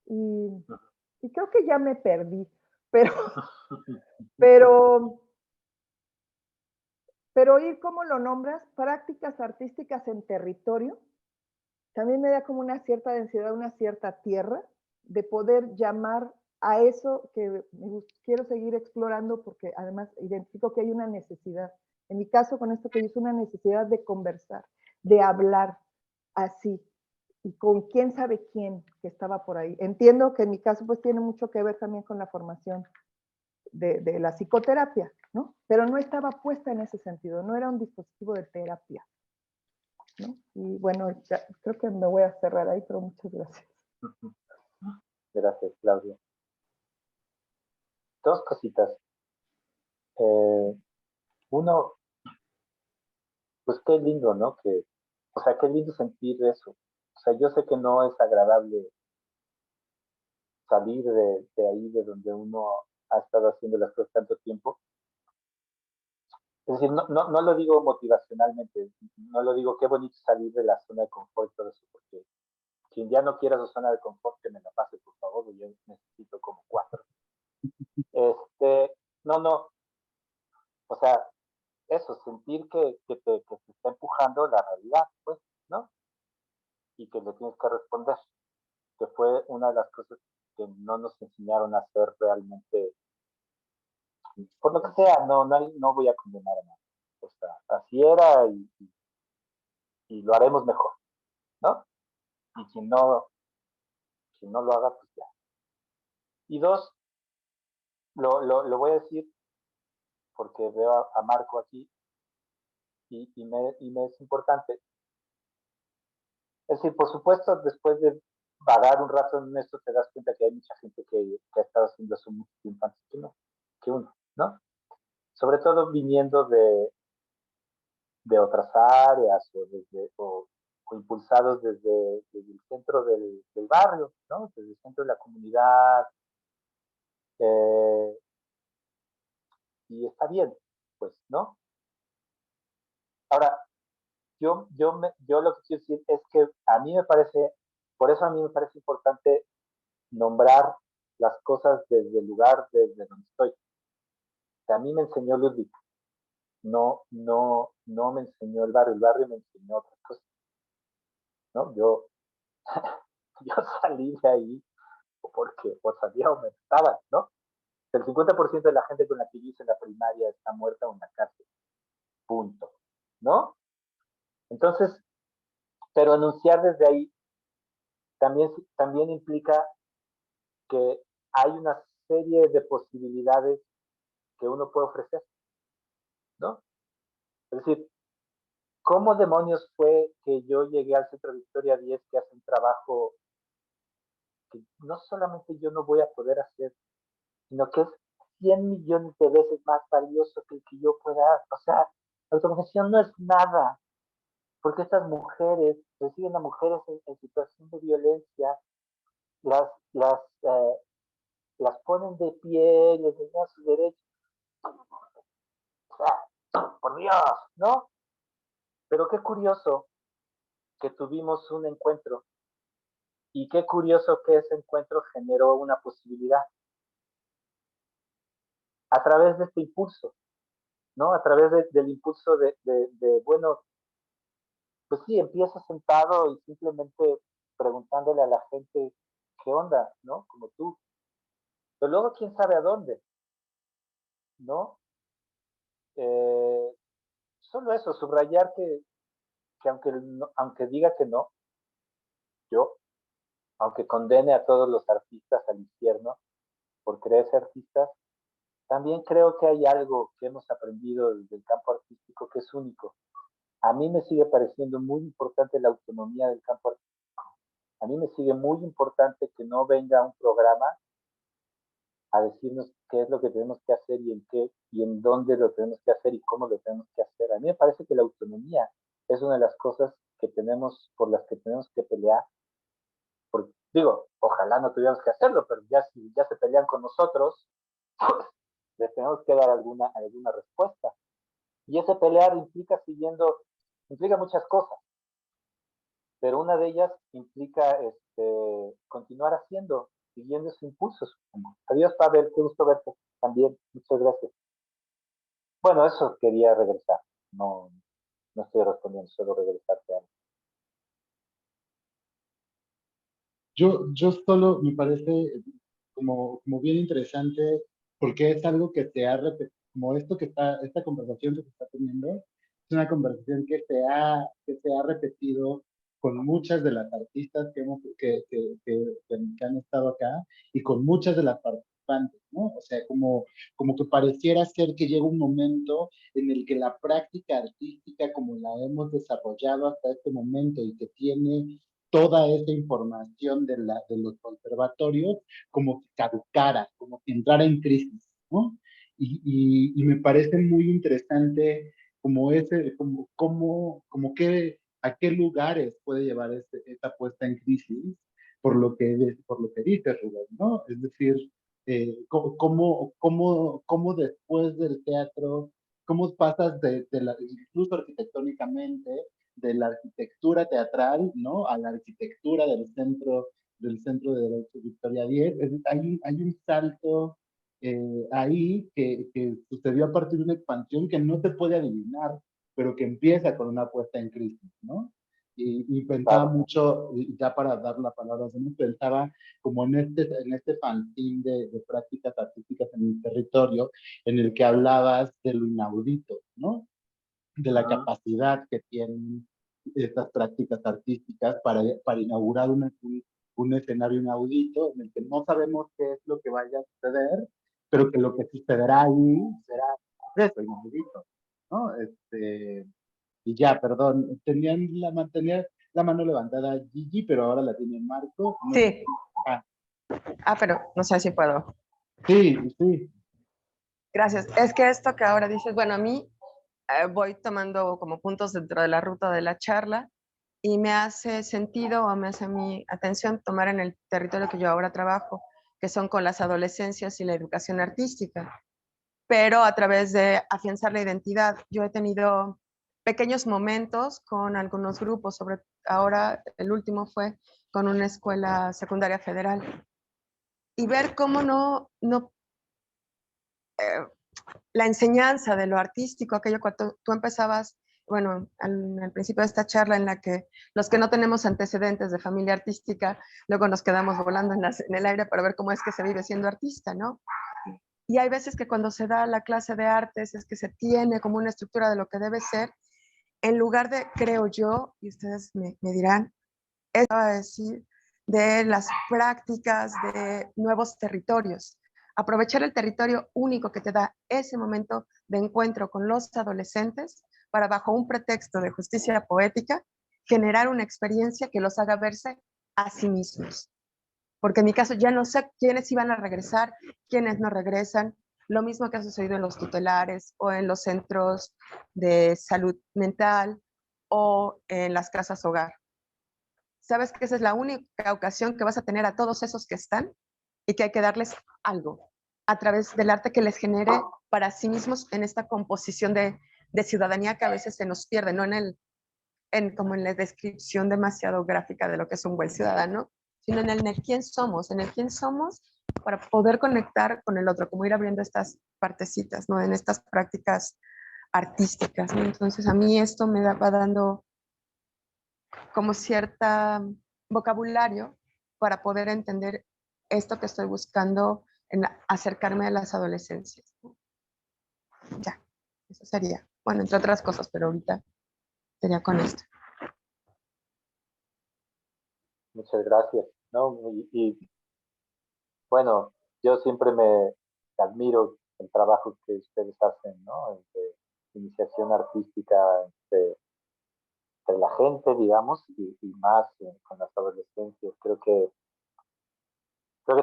Y creo que ya me perdí, pero, pero, pero oír cómo lo nombras, prácticas artísticas en territorio, también me da como una cierta densidad, una cierta tierra, de poder llamar a eso que quiero seguir explorando porque además identifico que hay una necesidad. En mi caso, con esto que yo, es una necesidad de conversar, de hablar así, y con quién sabe quién que estaba por ahí. Entiendo que en mi caso pues tiene mucho que ver también con la formación de la psicoterapia, ¿no? Pero no estaba puesta en ese sentido, no era un dispositivo de terapia, ¿no? Y bueno, ya, creo que me voy a cerrar ahí, pero muchas gracias. Gracias, Claudia. Dos cositas. Uno, pues qué lindo, ¿no? O sea, qué lindo sentir eso. O sea, yo sé que no es agradable salir de ahí, de donde uno ha estado haciendo las cosas tanto tiempo. Es decir, no lo digo motivacionalmente, no lo digo qué bonito salir de la zona de confort y todo eso, porque quien ya no quiera su zona de confort, que me la pase, por favor, yo necesito como 4. No, o sea, eso, sentir que te está empujando la realidad, pues, ¿no? Y que le tienes que responder, que fue una de las cosas que no nos enseñaron a hacer realmente, por lo que sea, no voy a condenar a nadie. O sea, así era y lo haremos mejor, ¿no? Y quien no lo haga, pues ya. Y dos, lo voy a decir porque veo a Marco aquí y me es importante. Es decir, por supuesto, después de vagar un rato en esto, te das cuenta que hay mucha gente que ha estado haciendo eso mucho tiempo antes que uno, ¿no? Sobre todo viniendo de otras áreas o impulsados desde el centro del barrio, ¿no? Desde el centro de la comunidad. Eh, y está bien, pues, ¿no? Ahora, yo lo que quiero decir es que a mí me parece, por eso a mí me parece importante nombrar las cosas desde el lugar desde donde estoy. Que a mí me enseñó Ludwig, no me enseñó el barrio me enseñó otras cosas, ¿no? Yo salí de ahí porque o sabía o me estaba, ¿no? El 50% de la gente con la que yo hice la primaria está muerta o en la cárcel, punto, ¿no? Entonces, pero anunciar desde ahí también implica que hay una serie de posibilidades que uno puede ofrecer, ¿no? Es decir, ¿cómo demonios fue que yo llegué al Centro Victoria 10 que hace un trabajo que no solamente yo no voy a poder hacer, sino que es 100 millones de veces más valioso que el que yo pueda? O sea, la autoconfesión no es nada, porque estas mujeres reciben a mujeres en situación de violencia, las, las, eh, las ponen de pie, les enseñan sus derechos. O sea, por Dios, ¿no? Pero qué curioso que tuvimos un encuentro Y qué curioso que ese encuentro generó una posibilidad a través de este impulso, ¿no? A través del impulso bueno, pues sí, empieza sentado y simplemente preguntándole a la gente qué onda, ¿no? Como tú. Pero luego, quién sabe a dónde, ¿no? Eh, Solo eso, subrayar que aunque diga que no, yo, aunque condene a todos los artistas al infierno por creerse artistas, también creo que hay algo que hemos aprendido desde el campo artístico que es único. A mí me sigue pareciendo muy importante la autonomía del campo artístico. A mí me sigue muy importante que no venga un programa a decirnos qué es lo que tenemos que hacer y en qué y en dónde lo tenemos que hacer y cómo lo tenemos que hacer. A mí me parece que la autonomía es una de las cosas que tenemos, por las que tenemos que pelear. Digo, ojalá no tuviéramos que hacerlo, pero ya si ya se pelean con nosotros, pues les tenemos que dar alguna respuesta. Y ese pelear implica muchas cosas, pero una de ellas implica continuar siguiendo ese impulso. Adiós, Pavel, qué gusto verte también. Muchas gracias. Bueno, eso quería regresar. No, no estoy respondiendo, solo regresarte a algo. Yo solo me parece como bien interesante porque es algo que se ha repetido, como esta conversación que se está teniendo, es una conversación que se ha repetido con muchas de las artistas que han estado acá y con muchas de las participantes, ¿no? O sea, como que pareciera ser que llega un momento en el que la práctica artística como la hemos desarrollado hasta este momento y que tiene toda esa información de los conservatorios como que caducara, como que entrara en crisis, ¿no? Y me parece muy interesante a qué lugares puede llevar esta puesta en crisis, por lo que dices, Rubén, ¿no? Es decir, cómo después del teatro, cómo pasas incluso arquitectónicamente, de la arquitectura teatral, ¿no? A la arquitectura del centro de Derecho Victoria 10. Hay un salto ahí que sucedió a partir de una expansión que no se puede adivinar, pero que empieza con una puesta en crisis, ¿no? Y pensaba Claro. mucho, y ya para dar la palabra, pensaba como en este fanzine de prácticas artísticas en el territorio, en el que hablabas de lo inaudito, ¿no? De la Uh-huh. capacidad que tienen estas prácticas artísticas para inaugurar un escenario inaudito en el que no sabemos qué es lo que vaya a suceder, pero que lo que sucederá ahí será eso, inaudito, ¿no? Y ya, perdón, tenía la mano levantada Gigi, pero ahora la tiene Marco. No sé Sí. ah, Pero no sé si puedo. sí, sí. Gracias. Es que esto que ahora dices, bueno, a mí voy tomando como puntos dentro de la ruta de la charla y me hace sentido o me hace mi atención tomar en el territorio que yo ahora trabajo, que son con las adolescencias y la educación artística, pero a través de afianzar la identidad. Yo he tenido pequeños momentos con algunos grupos, ahora el último fue con una escuela secundaria federal, y ver cómo no la enseñanza de lo artístico, aquello cuando tú empezabas, bueno, al principio de esta charla en la que los que no tenemos antecedentes de familia artística, luego nos quedamos volando en el aire para ver cómo es que se vive siendo artista, ¿no? Y hay veces que cuando se da la clase de artes es que se tiene como una estructura de lo que debe ser, en lugar de, creo yo, y ustedes me dirán, eso va a decir, de las prácticas de nuevos territorios. Aprovechar el territorio único que te da ese momento de encuentro con los adolescentes para, bajo un pretexto de justicia poética, generar una experiencia que los haga verse a sí mismos. Porque en mi caso ya no sé quiénes iban a regresar, quiénes no regresan. Lo mismo que ha sucedido en los tutelares o en los centros de salud mental o en las casas hogar. Sabes que esa es la única ocasión que vas a tener a todos esos que están y que hay que darles algo a través del arte que les genere para sí mismos en esta composición de ciudadanía que a veces se nos pierde, no como en la descripción demasiado gráfica de lo que es un buen ciudadano, sino en el quién somos para poder conectar con el otro, como ir abriendo estas partecitas, ¿no? En estas prácticas artísticas, ¿no? Entonces a mí esto va dando como cierta vocabulario para poder entender esto que estoy buscando en acercarme a las adolescencias, ¿no? Ya, eso sería. Bueno, entre otras cosas, pero ahorita sería con esto. Muchas gracias, ¿no? Bueno, yo siempre me admiro el trabajo que ustedes hacen, ¿no? De iniciación artística entre la gente, digamos, y más con las adolescencias. Creo que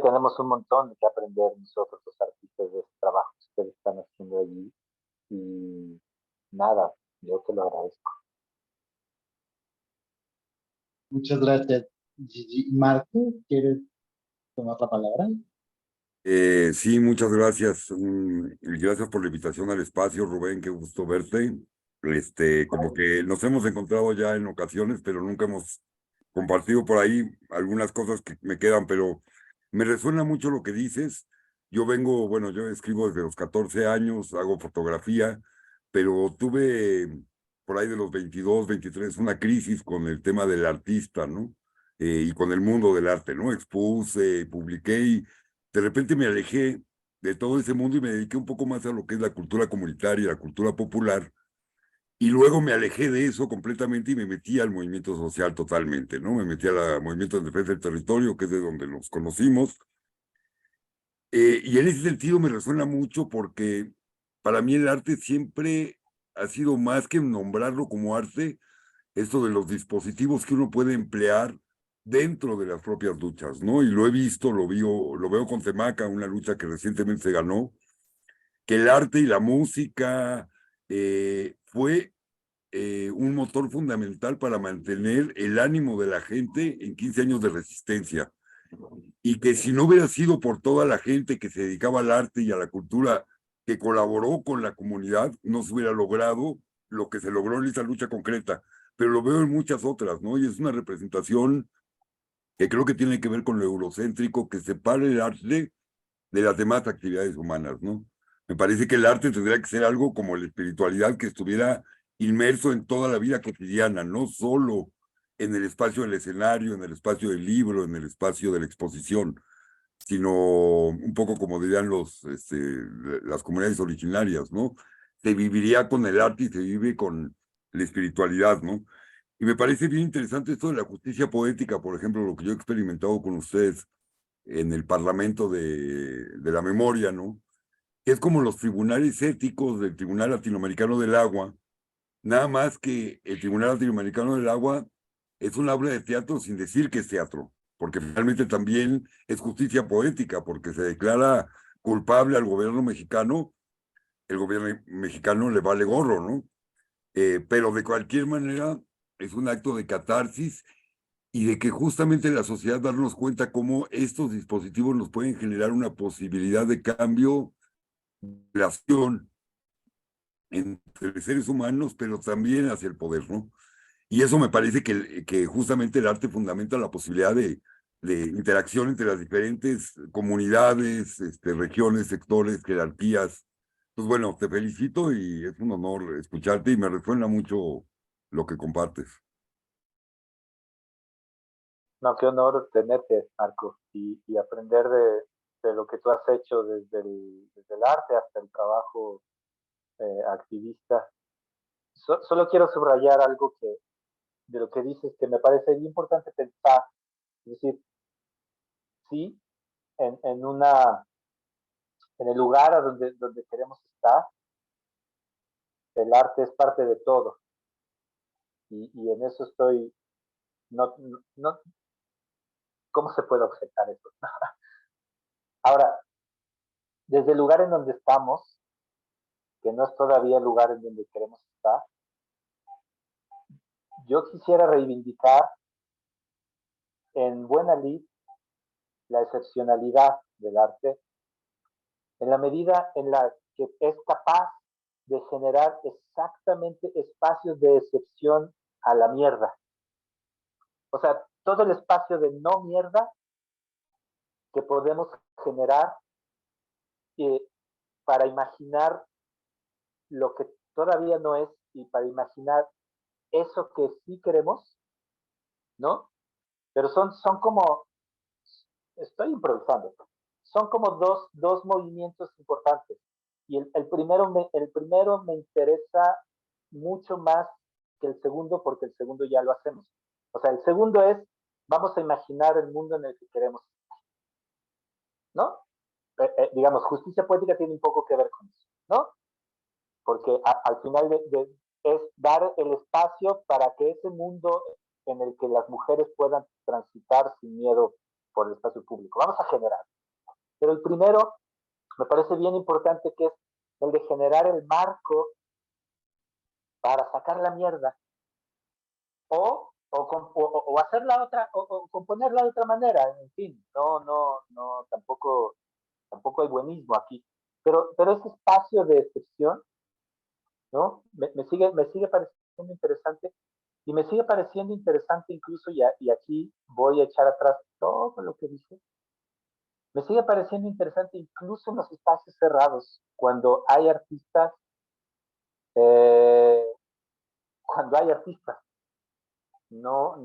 tenemos un montón que aprender nosotros los artistas de este trabajo que ustedes están haciendo allí. Y nada, yo te lo agradezco. Muchas gracias, Gigi. Marco, ¿quieres tomar la palabra? Sí, muchas gracias. Y gracias por la invitación al espacio, Rubén, qué gusto verte. Como que nos hemos encontrado ya en ocasiones, pero nunca hemos compartido por ahí algunas cosas que me quedan, pero me resuena mucho lo que dices. Bueno, yo escribo desde los 14 años, hago fotografía, pero tuve por ahí de los 22, 23 una crisis con el tema del artista, ¿no? Y con el mundo del arte, ¿no? Expuse, publiqué y de repente me alejé de todo ese mundo y me dediqué un poco más a lo que es la cultura comunitaria, la cultura popular, y luego me alejé de eso completamente y me metí al movimiento social totalmente, ¿no? Me metí al movimiento de defensa del territorio, que es de donde nos conocimos, y en ese sentido me resuena mucho porque para mí el arte siempre ha sido más que nombrarlo como arte, esto de los dispositivos que uno puede emplear dentro de las propias luchas, ¿no? Y lo he visto, lo veo con Temaca, una lucha que recientemente se ganó, que el arte y la música fue un motor fundamental para mantener el ánimo de la gente en 15 años de resistencia. Y que si no hubiera sido por toda la gente que se dedicaba al arte y a la cultura, que colaboró con la comunidad, no se hubiera logrado lo que se logró en esa lucha concreta. Pero lo veo en muchas otras, ¿no? Y es una representación que creo que tiene que ver con lo eurocéntrico, que separa el arte de las demás actividades humanas, ¿no? Me parece que el arte tendría que ser algo como la espiritualidad que estuviera inmerso en toda la vida cotidiana, no solo en el espacio del escenario, en el espacio del libro, en el espacio de la exposición, sino un poco como dirían las comunidades originarias, ¿no? Se viviría con el arte y se vive con la espiritualidad, ¿no? Y me parece bien interesante esto de la justicia poética, por ejemplo, lo que yo he experimentado con ustedes en el Parlamento de la Memoria, ¿no? Que es como los tribunales éticos del Tribunal Latinoamericano del Agua, nada más que el Tribunal Latinoamericano del Agua es una obra de teatro sin decir que es teatro, porque finalmente también es justicia poética, porque se declara culpable al gobierno mexicano, el gobierno mexicano le vale gorro, ¿no? Pero de cualquier manera es un acto de catarsis y de que justamente la sociedad darnos cuenta cómo estos dispositivos nos pueden generar una posibilidad de cambio, de acción entre seres humanos, pero también hacia el poder, ¿no? Y eso me parece que justamente el arte fundamenta la posibilidad de interacción entre las diferentes comunidades, regiones, sectores, jerarquías. Pues bueno, te felicito y es un honor escucharte y me resuena mucho lo que compartes. No, qué honor tenerte, Marco, y aprender de lo que tú has hecho desde el arte hasta el trabajo activista. Solo quiero subrayar algo de lo que dices que me parece bien importante pensar. Es decir, sí, en el lugar a donde queremos estar, el arte es parte de todo. Y en eso estoy, no, ¿cómo se puede objetar eso? Ahora, desde el lugar en donde estamos, que no es todavía el lugar en donde queremos estar, yo quisiera reivindicar en buena lid la excepcionalidad del arte en la medida en la que es capaz de generar exactamente espacios de excepción a la mierda. O sea, todo el espacio de no mierda que podemos generar para imaginar lo que todavía no es y para imaginar eso que sí queremos, ¿no? Pero son como, estoy improvisando, son como dos movimientos importantes. Y el primero me interesa mucho más que el segundo porque el segundo ya lo hacemos. O sea, el segundo es, vamos a imaginar el mundo en el que queremos, ¿no? Digamos, justicia poética tiene un poco que ver con eso, ¿no? Porque al final es dar el espacio para que ese mundo en el que las mujeres puedan transitar sin miedo por el espacio público. Vamos a generar. Pero el primero me parece bien importante, que es el de generar el marco para sacar la mierda o hacerla otra, o componerla de otra manera, en fin, no, tampoco hay buenismo aquí, pero ese espacio de excepción, ¿no? Me sigue pareciendo interesante, y me sigue pareciendo interesante incluso, y aquí voy a echar atrás todo lo que dije, me sigue pareciendo interesante incluso en los espacios cerrados, cuando hay artistas, eh, cuando hay artistas, no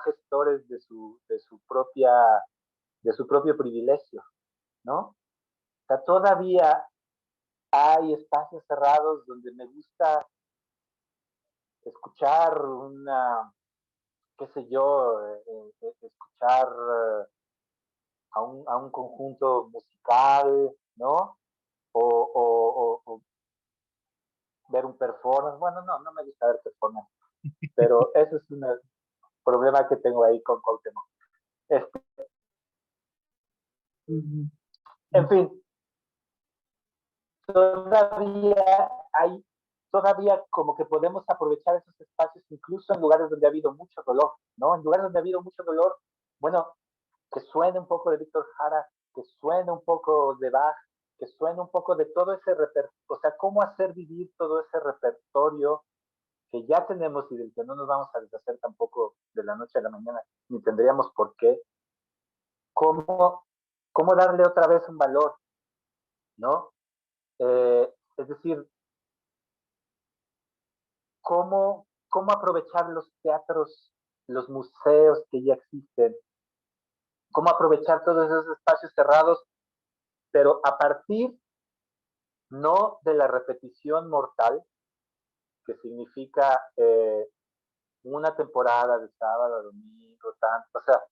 gestores de su propio privilegio, ¿no? O sea, todavía hay espacios cerrados donde me gusta escuchar qué sé yo, escuchar a un conjunto musical, ¿no? O ver un performance. Bueno, no me gusta ver performance, pero ese es un problema que tengo ahí con Cuauhtémoc. En fin, todavía como que podemos aprovechar esos espacios incluso en lugares donde ha habido mucho dolor, ¿no? En lugares donde ha habido mucho dolor, bueno, que suene un poco de Víctor Jara, que suene un poco de Bach, que suene un poco de todo ese repertorio, o sea, cómo hacer vivir todo ese repertorio que ya tenemos y del que no nos vamos a deshacer tampoco de la noche a la mañana, ni tendríamos por qué. ¿Cómo darle otra vez un valor, ¿no? Es decir, cómo aprovechar los teatros, los museos que ya existen, cómo aprovechar todos esos espacios cerrados, pero a partir no de la repetición mortal, que significa una temporada de sábado a domingo, tanto, o sea,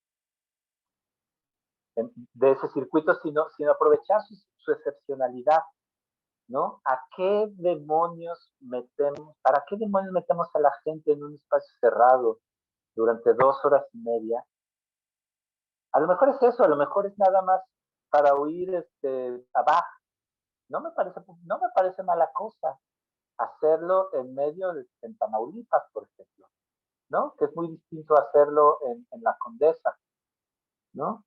de ese circuito, sino aprovechar su excepcionalidad, ¿no? ¿Para qué demonios metemos a la gente en un espacio cerrado durante 2 horas y media? A lo mejor es eso, a lo mejor es nada más para oír a Bach. No me parece mala cosa hacerlo en Tamaulipas, por ejemplo, ¿no? Que es muy distinto hacerlo en La Condesa, ¿no?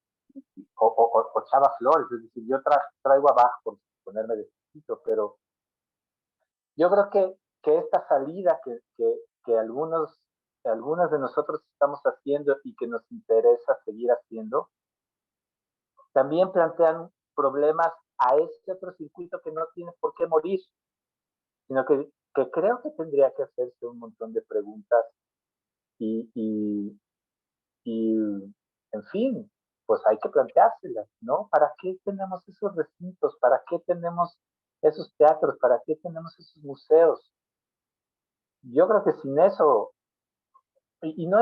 O Chava Flores, es decir, yo traigo a Bach por ponerme de chiquito, pero yo creo que esta salida que algunas de nosotros estamos haciendo y que nos interesa seguir haciendo, también plantean problemas a este otro circuito que no tiene por qué morir, sino que creo que tendría que hacerse un montón de preguntas y en fin, pues hay que planteárselas, ¿no? ¿Para qué tenemos esos recintos? ¿Para qué tenemos esos teatros? ¿Para qué tenemos esos museos? Yo creo que sin eso, y no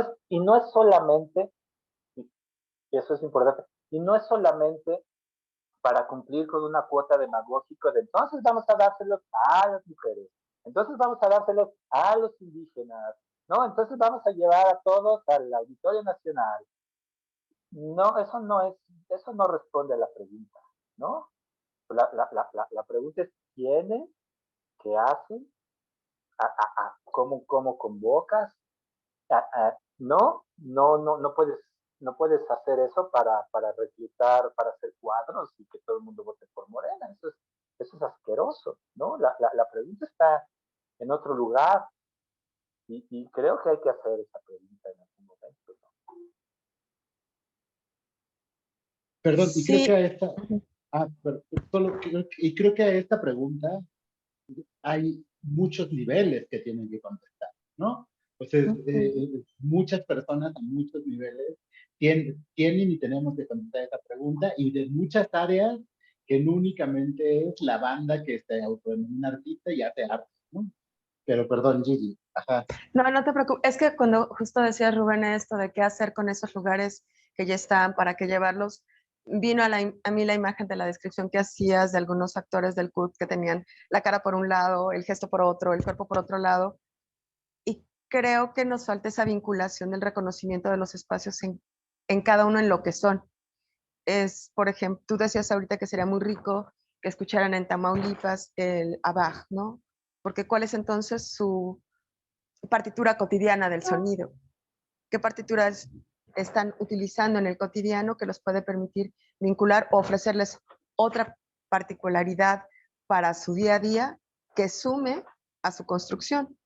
es solamente, y eso es importante, y no es solamente para cumplir con una cuota demagógica de entonces vamos a dárselos a las mujeres, entonces vamos a dárselos a los indígenas, ¿no? Entonces vamos a llevar a todos al Auditorio Nacional. No, eso no responde a la pregunta, ¿no? La pregunta es quiénes, qué hacen, cómo convocas. No puedes hacer eso para reclutar, para hacer cuadros y que todo el mundo vote por Morena. Eso es asqueroso, ¿no? La pregunta está en otro lugar y creo que hay que hacer esa pregunta en algún momento, ¿no? Perdón, y creo Sí. que a esta, Ujú. creo que a esta pregunta hay muchos niveles que tienen que contestar, ¿no? Entonces, Ujú. muchas personas a muchos niveles tienen y tenemos que contestar esta pregunta y de muchas áreas que no únicamente es la banda que se autodenomina artista y hace arte, ¿no? Pero perdón, Gigi. Ajá. No, no te preocupes. Es que cuando justo decía Rubén esto de qué hacer con esos lugares que ya están, para qué llevarlos, vino a mí la imagen de la descripción que hacías de algunos actores del CUT que tenían la cara por un lado, el gesto por otro, el cuerpo por otro lado. Y creo que nos falta esa vinculación del reconocimiento de los espacios en cada uno en lo que son. Es, por ejemplo, tú decías ahorita que sería muy rico que escucharan en Tamaulipas el Abaj, ¿no? Porque ¿cuál es entonces su partitura cotidiana del sonido? ¿Qué partituras están utilizando en el cotidiano que los puede permitir vincular o ofrecerles otra particularidad para su día a día que sume a su construcción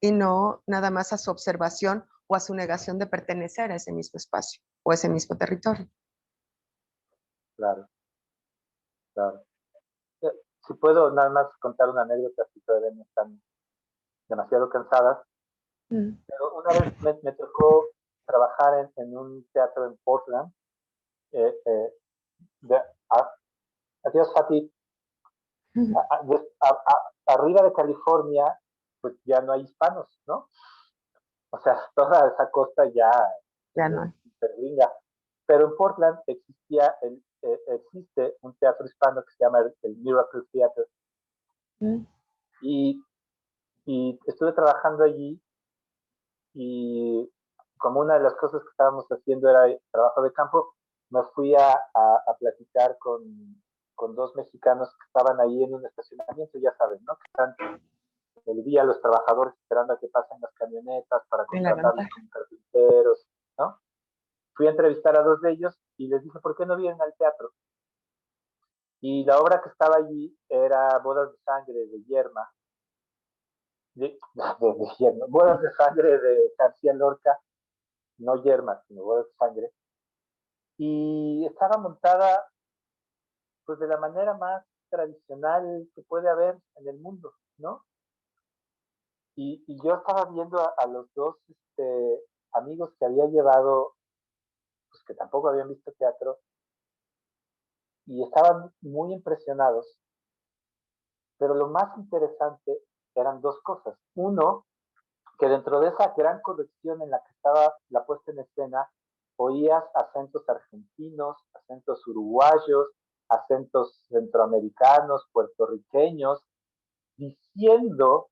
y no nada más a su observación o a su negación de pertenecer a ese mismo espacio o a ese mismo territorio? Claro, claro. Eh, Si puedo nada más contar una anécdota, si todavía no están demasiado cansadas, Mm. pero una vez me tocó trabajar en un teatro en Portland. Eh, eh, de, a, adiós, Fati. Arriba de California, pues ya no hay hispanos, ¿no? O sea, toda esa costa ya Ya es no. gringa. Pero en Portland existe un teatro hispano que se llama el Miracle Theater. Mm. Y, y estuve trabajando allí y como una de las cosas que estábamos haciendo era trabajo de campo, me fui a platicar con dos mexicanos que estaban ahí en un estacionamiento, ya saben, ¿no? Que están el día los trabajadores esperando a que pasen las camionetas para En la contratarlos ventana. como carpinteros, ¿no? Fui a entrevistar a dos de ellos y les dije, ¿por qué no vienen al teatro? Y la obra que estaba allí era Bodas de Sangre de Yerma, Yerma, Bodas de Sangre de García Lorca, no Yerma, sino Bodas de Sangre. Y estaba montada pues de la manera más tradicional que puede haber en el mundo, ¿no? Y yo estaba viendo a los dos amigos que había llevado, pues que tampoco habían visto teatro, y estaban muy impresionados, pero lo más interesante eran dos cosas. Uno, que dentro de esa gran colección en la que estaba la puesta en escena, oías acentos argentinos, acentos uruguayos, acentos centroamericanos, puertorriqueños, diciendo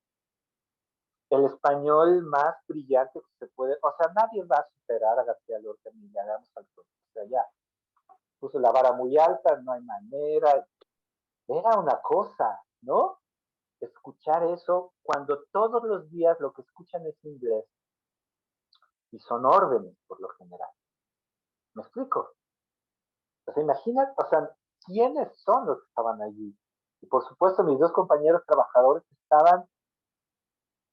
el español más brillante que se puede. O sea, nadie va a superar a García Lorca ni le hagamos al O sea, ya puso la vara muy alta, no hay manera. Era una cosa, ¿no? Escuchar eso cuando todos los días lo que escuchan es inglés y son órdenes por lo general. ¿Me explico? O sea, imagina, o sea, ¿quiénes son los que estaban allí? Y por supuesto, mis dos compañeros trabajadores estaban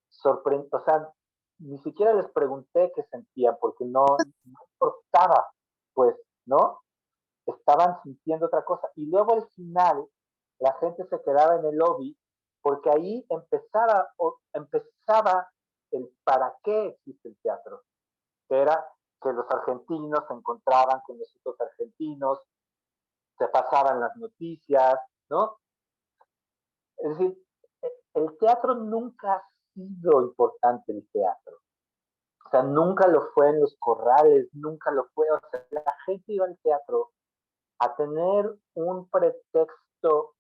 sorprendidos, o sea, ni siquiera les pregunté qué sentían, porque no importaba, pues, ¿no? Estaban sintiendo otra cosa. Y luego al final, la gente se quedaba en el lobby, porque ahí empezaba el para qué existe el teatro, que era que los argentinos se encontraban con los otros argentinos, se pasaban las noticias, ¿no? Es decir, el teatro nunca ha sido importante, el teatro. O sea, nunca lo fue en los corrales, nunca lo fue. O sea, la gente iba al teatro a tener un pretexto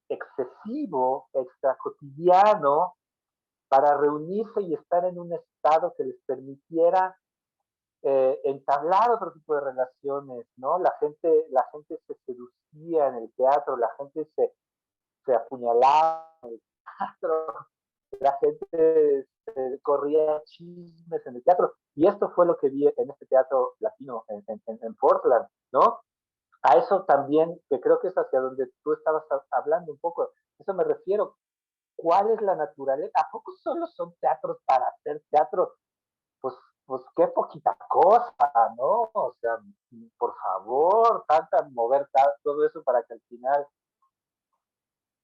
excesivo, extra cotidiano, para reunirse y estar en un estado que les permitiera entablar otro tipo de relaciones, ¿no? La gente se seducía en el teatro, la gente se apuñalaba en el teatro, la gente corría chismes en el teatro. Y esto fue lo que vi en este teatro latino en Portland, ¿no? A eso también, que creo que es hacia donde tú estabas hablando un poco, eso me refiero. ¿Cuál es la naturaleza? ¿A poco solo son teatros para hacer teatro? Pues pues qué poquita cosa, ¿no? O sea, por favor, tanta mover todo eso para que al final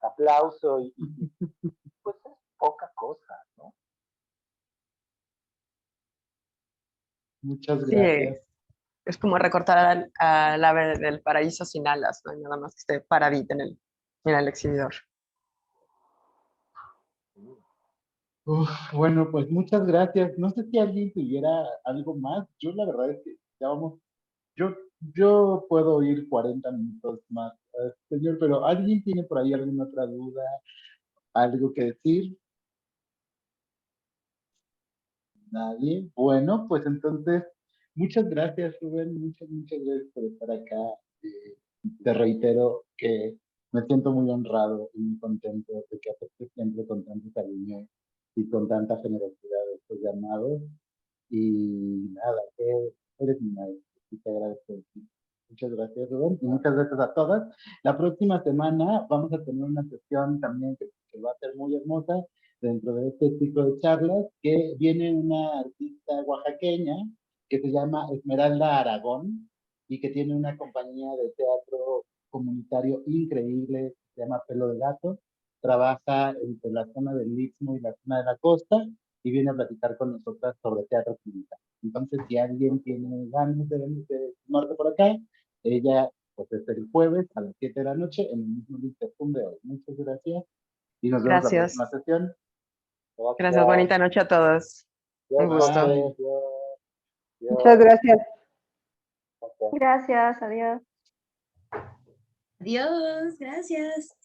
aplauso pues es poca cosa, ¿no? Muchas Sí, gracias. es como recortar al ave del paraíso sin alas, ¿no? Y nada más que esté paradita en el exhibidor. Uf, bueno, pues muchas gracias. No sé si alguien tuviera algo más. Yo la verdad es que ya vamos, yo puedo ir 40 minutos más, señor, pero ¿alguien tiene por ahí alguna otra duda, algo que decir? Nadie. Bueno, pues entonces, muchas gracias, Rubén. Muchas gracias por estar acá. Te reitero que me siento muy honrado y muy contento de que aceptes siempre con tanto cariño y con tanta generosidad estos llamados. Y nada, que eres mi maestro y te agradezco. Muchas gracias, Rubén, y muchas gracias a todas. La próxima semana vamos a tener una sesión también que va a ser muy hermosa dentro de este ciclo de charlas, que viene una artista oaxaqueña que se llama Esmeralda Aragón y que tiene una compañía de teatro comunitario increíble, se llama Pelo de Gato, trabaja entre la zona del Istmo y la zona de la costa y viene a platicar con nosotras sobre teatro comunitario. Entonces, si alguien tiene ganas de norte por acá, ella pues es el jueves a las 7 de la noche en el mismo Zoom de hoy. Muchas gracias y nos vemos la próxima Gracias. sesión. Gracias. Gracias. Bonita noche a todos. Un gusto. Bye. Muchas gracias. Gracias, adiós. Adiós, gracias.